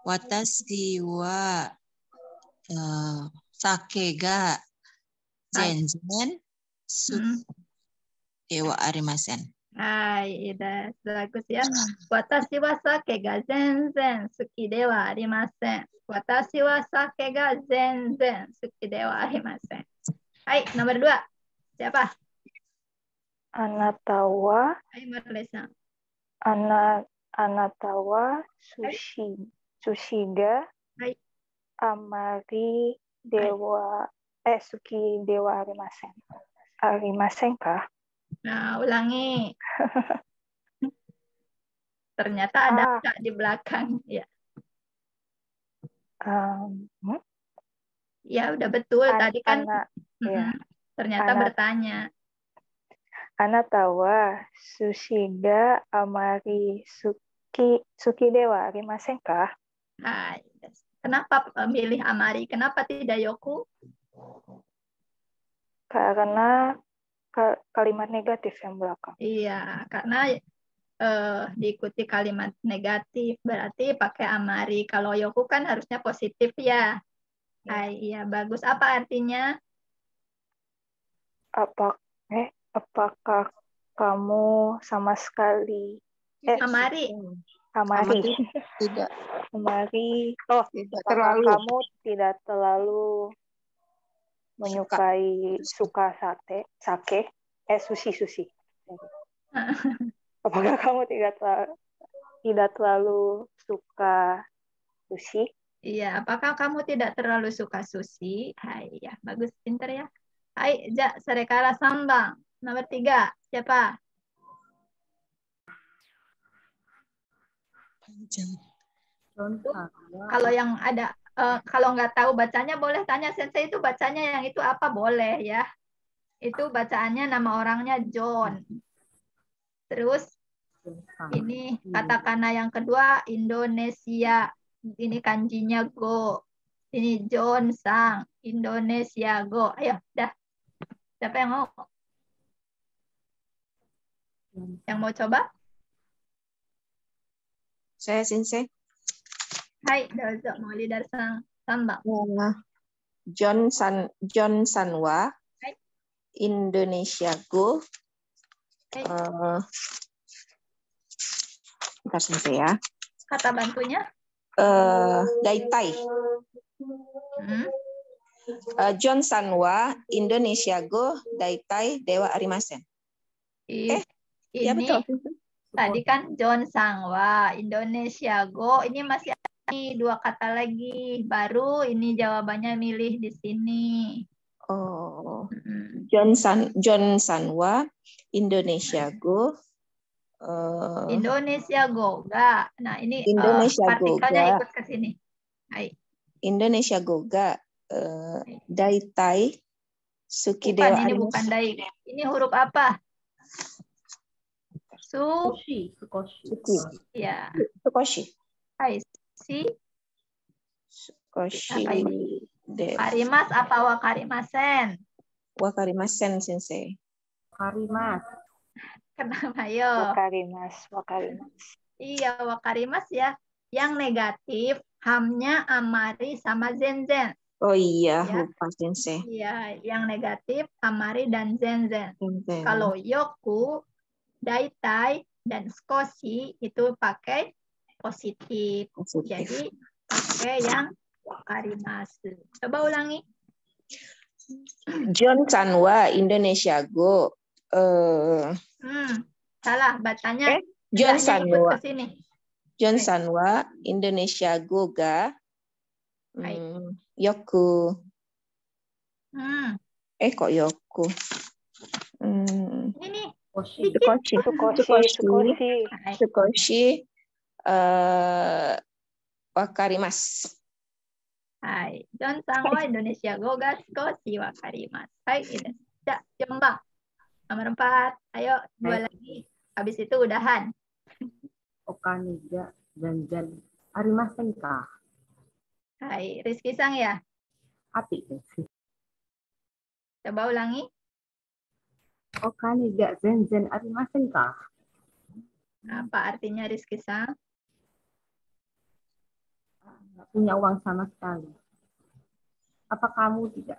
Watashi wa sake ga zen. Dewa arimasen. Hai, udah bagus ya. Watashi wa sake ga zenzen suki dewa arimasen. Watashi wa sake ga zenzen suki dewa arimasen. Hai, nomor 2. Siapa? Anata wa Hai, Marlesa. Anata wa sushi ga Hai. amari dewa suki dewa arimasen. Arimasen kah? Nah, ulangi. Ternyata ada Kak di belakang. Ya. Ya, udah betul. Tadi kan ya. ternyata bertanya. Anata wa sushi ga amari suki dewa arimasen ka? Hai. Kenapa milih amari? Kenapa tidak yoku? Karena kalimat negatif yang belakang. Iya, karena diikuti kalimat negatif, berarti pakai amari. Kalau yoku kan harusnya positif ya. Hai, iya, bagus. Apa artinya? Apakah kamu sama sekali Amari. Tidak. Amari. Tidak Apakah terlalu. kamu tidak terlalu menyukai suka sake? Sushi. Apakah kamu tidak terlalu suka sushi? Iya, apakah kamu tidak terlalu suka sushi? Hai, ya, bagus, pinter ya. Hai, Ja, Sarekara Sambang. Nomor 3, siapa? Kalau yang ada, kalau nggak tahu bacanya boleh tanya Sensei itu bacanya yang itu apa boleh ya. Itu bacaannya nama orangnya John. Terus ini katakana yang kedua Indonesia. Ini kanjinya Go. Ini John Sang. Indonesia Go. Ayo, dah. Siapa yang mau? Yang mau coba? Saya Sensei. Hai, dozo. Moli dari Sambang. John Sanwa. Hai. Indonesia Go. Hai. Bentar Sensei ya. Kata bantunya? Daitai. John Sanwa, Indonesia Go, Daitai, Dewa Arimasen. Ini ya betul. Tadi kan John Sangwa, Indonesia Go. Ini masih ada nih 2 kata lagi. Baru ini jawabannya milih di sini. Oh, John Sanwa, Indonesia Go. Indonesia Go, enggak. Nah, ini Indonesia partikelnya Goga. ikut ke sini. Hai. Indonesia Goga, Daitai, Sukidewa. Bukan, ini bukan dai. Ini huruf apa? Sukoshi. Ya. Sukoshi. Hai, si. Sukoshi. Apa ini? Karimas apa wakarimasen? Wakarimasen, Sensei. Wakarimas. Kenapa, yo? Wakarimas. Iya, wakarimas ya. Yang negatif, hamnya amari sama zenzen. Oh iya, Ya. lupa Sensei. Iya, yang negatif amari dan zenzen. Kalau yoku, daitai, dan skoshi itu pakai positif. Jadi pakai yang wakarimasu. Coba ulangi. John Sanwa, Indonesia Go. Salah bacanya. John Sanwa. John Okay. Sanwa, Indonesia Goga. Yoku. Kok Yoku? Ini. Sukoshi. Wakarimas. Hai. John Sanwa, Indonesia Goga, Skoshi, wakarimas. Hai, ini. Ya, Jombang. Nomor 4. Ayo, 2 lagi. Habis itu udahan. Okaniga Zanzan Arimasen ka? Hai, Rizky Sang ya? Hati. Coba ulangi. Okaniga Zanzan Arimasen ka? Apa artinya Rizky Sang? Nggak punya uang sama sekali. Apa kamu tidak?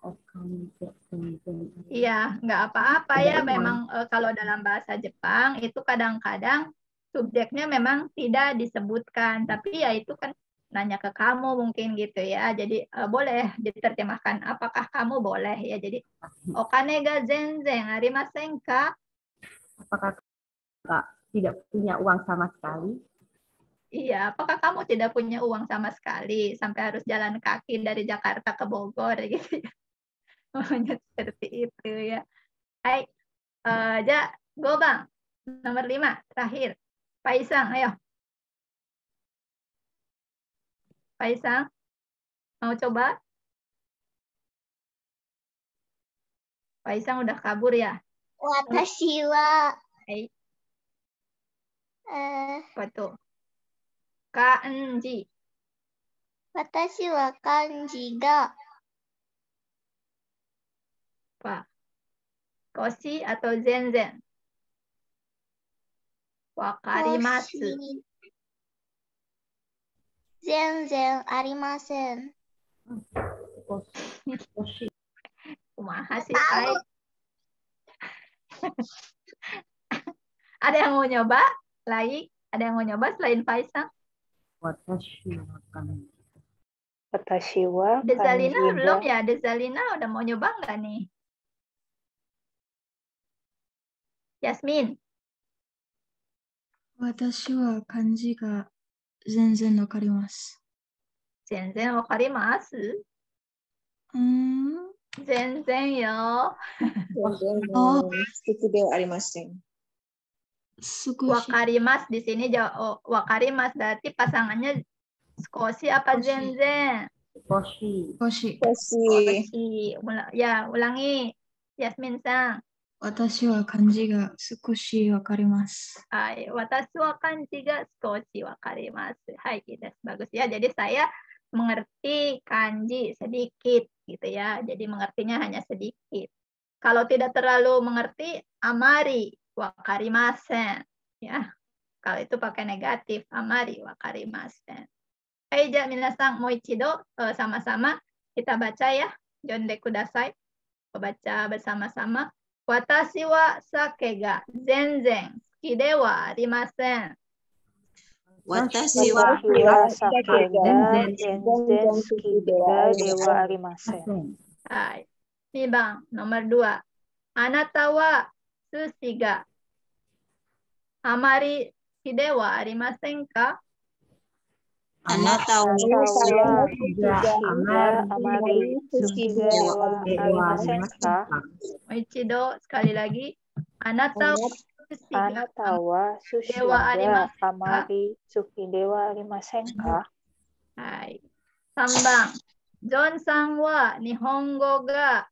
Okaniga Zanzan. Iya, nggak apa-apa ya. Memang kalau dalam bahasa Jepang itu kadang-kadang subjeknya memang tidak disebutkan, tapi ya itu kan nanya ke kamu mungkin gitu ya. Jadi boleh diterjemahkan apakah kamu boleh ya. Jadi okane ga zenzen arimasen ka? Apakah Kak tidak punya uang sama sekali? Iya, apakah kamu tidak punya uang sama sekali sampai harus jalan kaki dari Jakarta ke Bogor gitu ya. Seperti itu ya. Hai, Ja, go Bang. Nomor 5, terakhir. Pak Isang, ayo. Pak Isang, mau coba? Pak Isang udah kabur ya? Watashi wa Hai, えー apa tuh? Kanji. 私は漢字が Apa? Koshi atau zenzen? わかります。少し全然ありません。 Kumaha sih, Pai? Ada yang mau nyoba? Lagi? Ada yang mau nyoba selain Faisal? 私は漢字。私は Dezalina 漢字 belum が ya? Dezalina udah mau nyoba nggak nih? Yasmin, 私は漢字が全然わかります。全然わかります？全然よ。Suki dewa arimasen. 少し。 Wakarimas di sini wakarimas berarti pasangannya skoshi apa Skoshi. zenzen? 少し。少し。 Skoshi. Ya, ulangi. Yasmin sang. 私は漢字が少しわかります。 Hai, watashi wa kanji ga skoshi wakarimasu. Hai, gitu. Bagus ya. Jadi saya mengerti kanji sedikit gitu ya. Jadi mengertinya hanya sedikit. Kalau tidak terlalu mengerti, amari wakarimasen. Ya. Kalau itu pakai negatif, amari wakarimasen. Hai, ja minasang moichido sama-sama kita baca ya. Jonde kudasai. Baca bersama-sama. Watashi wa sake ga zenzen suki de wa arimasen. Watashi wa 私は酒が全然好きではありません。 Hai. 2 bang, nomor 2. Anata wa sushi ga amari suki de wa arimasen ka? Anata wa 私は寿司があまり好きではありませんか？ Moichido, sekali lagi. Anata wa sushi あ ga なたは寿司ではありまがせんか？あまり好きではありませんか？ Hai. 3 bang. John sang wa nihongo ga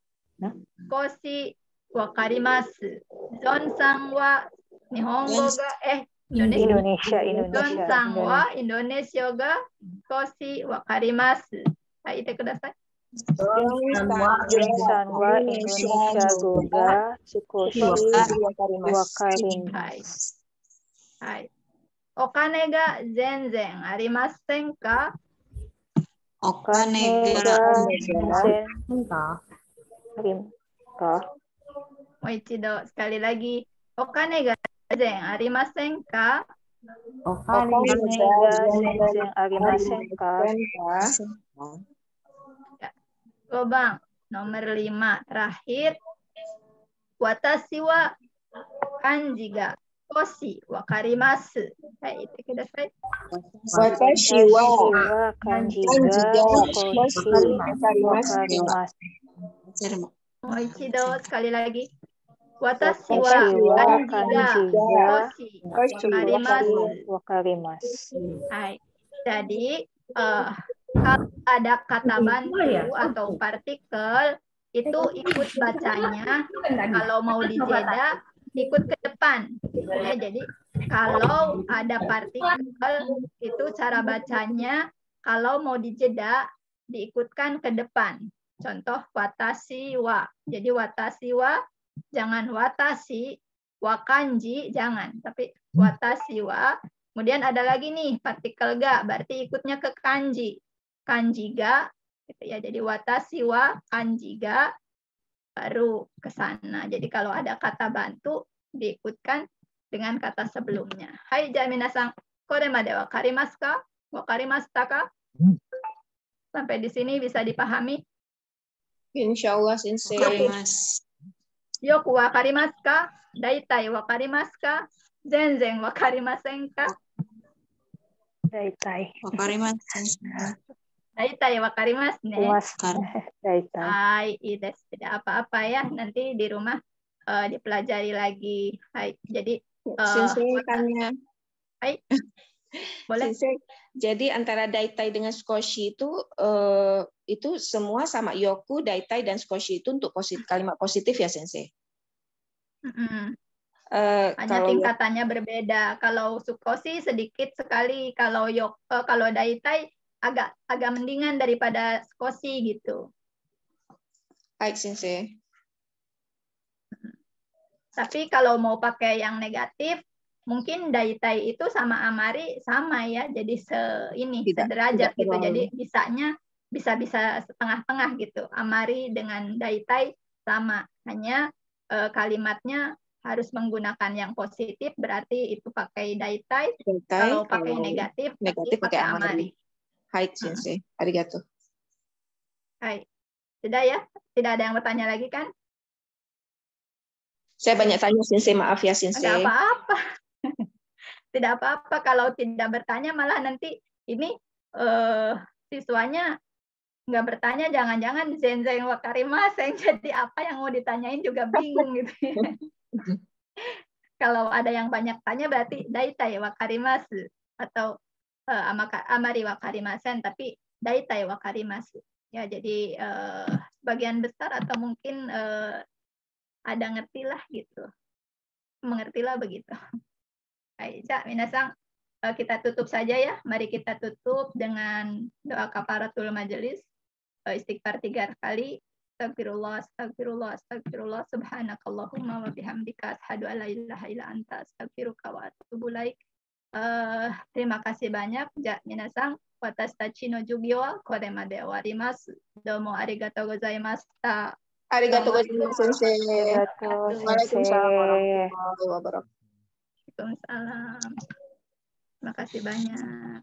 koshi wakarimasu. John sang wa nihongo ga Indonesia, John Indonesia, sang wa Indonesia. Indonesia ga koshi wakarimasu. Hai, ite kudasai. Johnさんはインドネシア語が少しわかりま Hai. す。 Hai. Okane ga zenzen arimasen ka? おお金金がが全然ありか？ Moichido, sekali lagi. Okane ga zenzen arimasen ka? おお金金が全然ありませんか？ Bang, nomor 5 terakhir. Watashi wa kanji ga koshi wakarimasu. Hai, ite kudasai. Watashi 私 wa は漢字が少しわかります。 Moichido, sekali lagi. Watashi 私 wa は kanji 漢 ga 字が koshi 少 wakarimasu. しわかります。 Hai. Jadi, kalau ada kata bantu atau partikel, itu ikut bacanya. Kalau mau dijeda, ikut ke depan. Ya, jadi, kalau ada partikel, itu cara bacanya, kalau mau dijeda, diikutkan ke depan. Contoh, watashi wa. Jadi, watashi wa, jangan watashi, wa kanji, jangan. Tapi, watashi wa. Kemudian ada lagi nih partikel ga, berarti ikutnya ke kanji. Kanji ga, gitu ya. Jadi watashi wa kanji ga, baru ke sana. Jadi kalau ada kata bantu diikutkan dengan kata sebelumnya. Hai, ja minasang, kore made wakarimasu ka? Wakarimashita ka? Sampai di sini bisa dipahami? Insyaallah sensei. Yoku wakarimasu ka? Daitai wakarimasu ka? Zenzen wakarimasen ka? 大体。 Daitai wakarimasu い ne. ますね。大体。 Hai, ides. Tidak apa-apa ya. Nanti di rumah dipelajari lagi. Hai, jadi Sensei tanya. Hai, boleh. Sensei, jadi antara daitai dengan skoshi itu semua sama yoku, daitai dan skoshi itu untuk kalimat positif ya sensei? Mm-mm. Hanya Kalau tingkatannya berbeda. Kalau sukoshi sedikit sekali, kalau kalau daitai agak mendingan daripada sukoshi gitu. baik Sensei. Tapi kalau mau pakai yang negatif, mungkin daitai itu sama amari sama ya, jadi sederajat gitu. Jadi bisa setengah-tengah gitu. Amari dengan daitai sama, hanya kalimatnya harus menggunakan yang positif, berarti itu pakai daitai. Kalau pakai negatif pakai amari. Hai Sensei, arigato. Hai. Sudah ya? Tidak ada yang bertanya lagi kan? Saya banyak tanya Sensei, maaf ya Sensei. Tidak apa-apa. Tidak apa-apa kalau tidak bertanya, malah nanti ini siswanya nggak bertanya, jangan-jangan zenzen wakarimasen, jadi apa yang mau ditanyain juga bingung gitu. Kalau ada yang banyak tanya berarti daitai wakarimasu atau amari wakarimasen, tapi daitai wakarimasu. Ya, jadi sebagian besar atau mungkin ada ngertilah gitu. Mengertilah begitu. Baik, minasan, kita tutup saja ya. Mari kita tutup dengan doa kafaratul majelis. Istighfar 3 kali. Astagfirullah, astagfirullah, astagfirullah. Subhanakallahumma wa bihamdika asyhadu an la ilaha illa anta astaghfiruka wa atubu ilaik. Terima kasih banyak. Minasan, watashi no jugyo wa kore made owarimasu. Domo arigatou gozaimashita. Arigatou gozaimasu Sensei. Waalaikumsalam warahmatullahi wabarakatuh. Waalaikumsalam. Terima kasih banyak.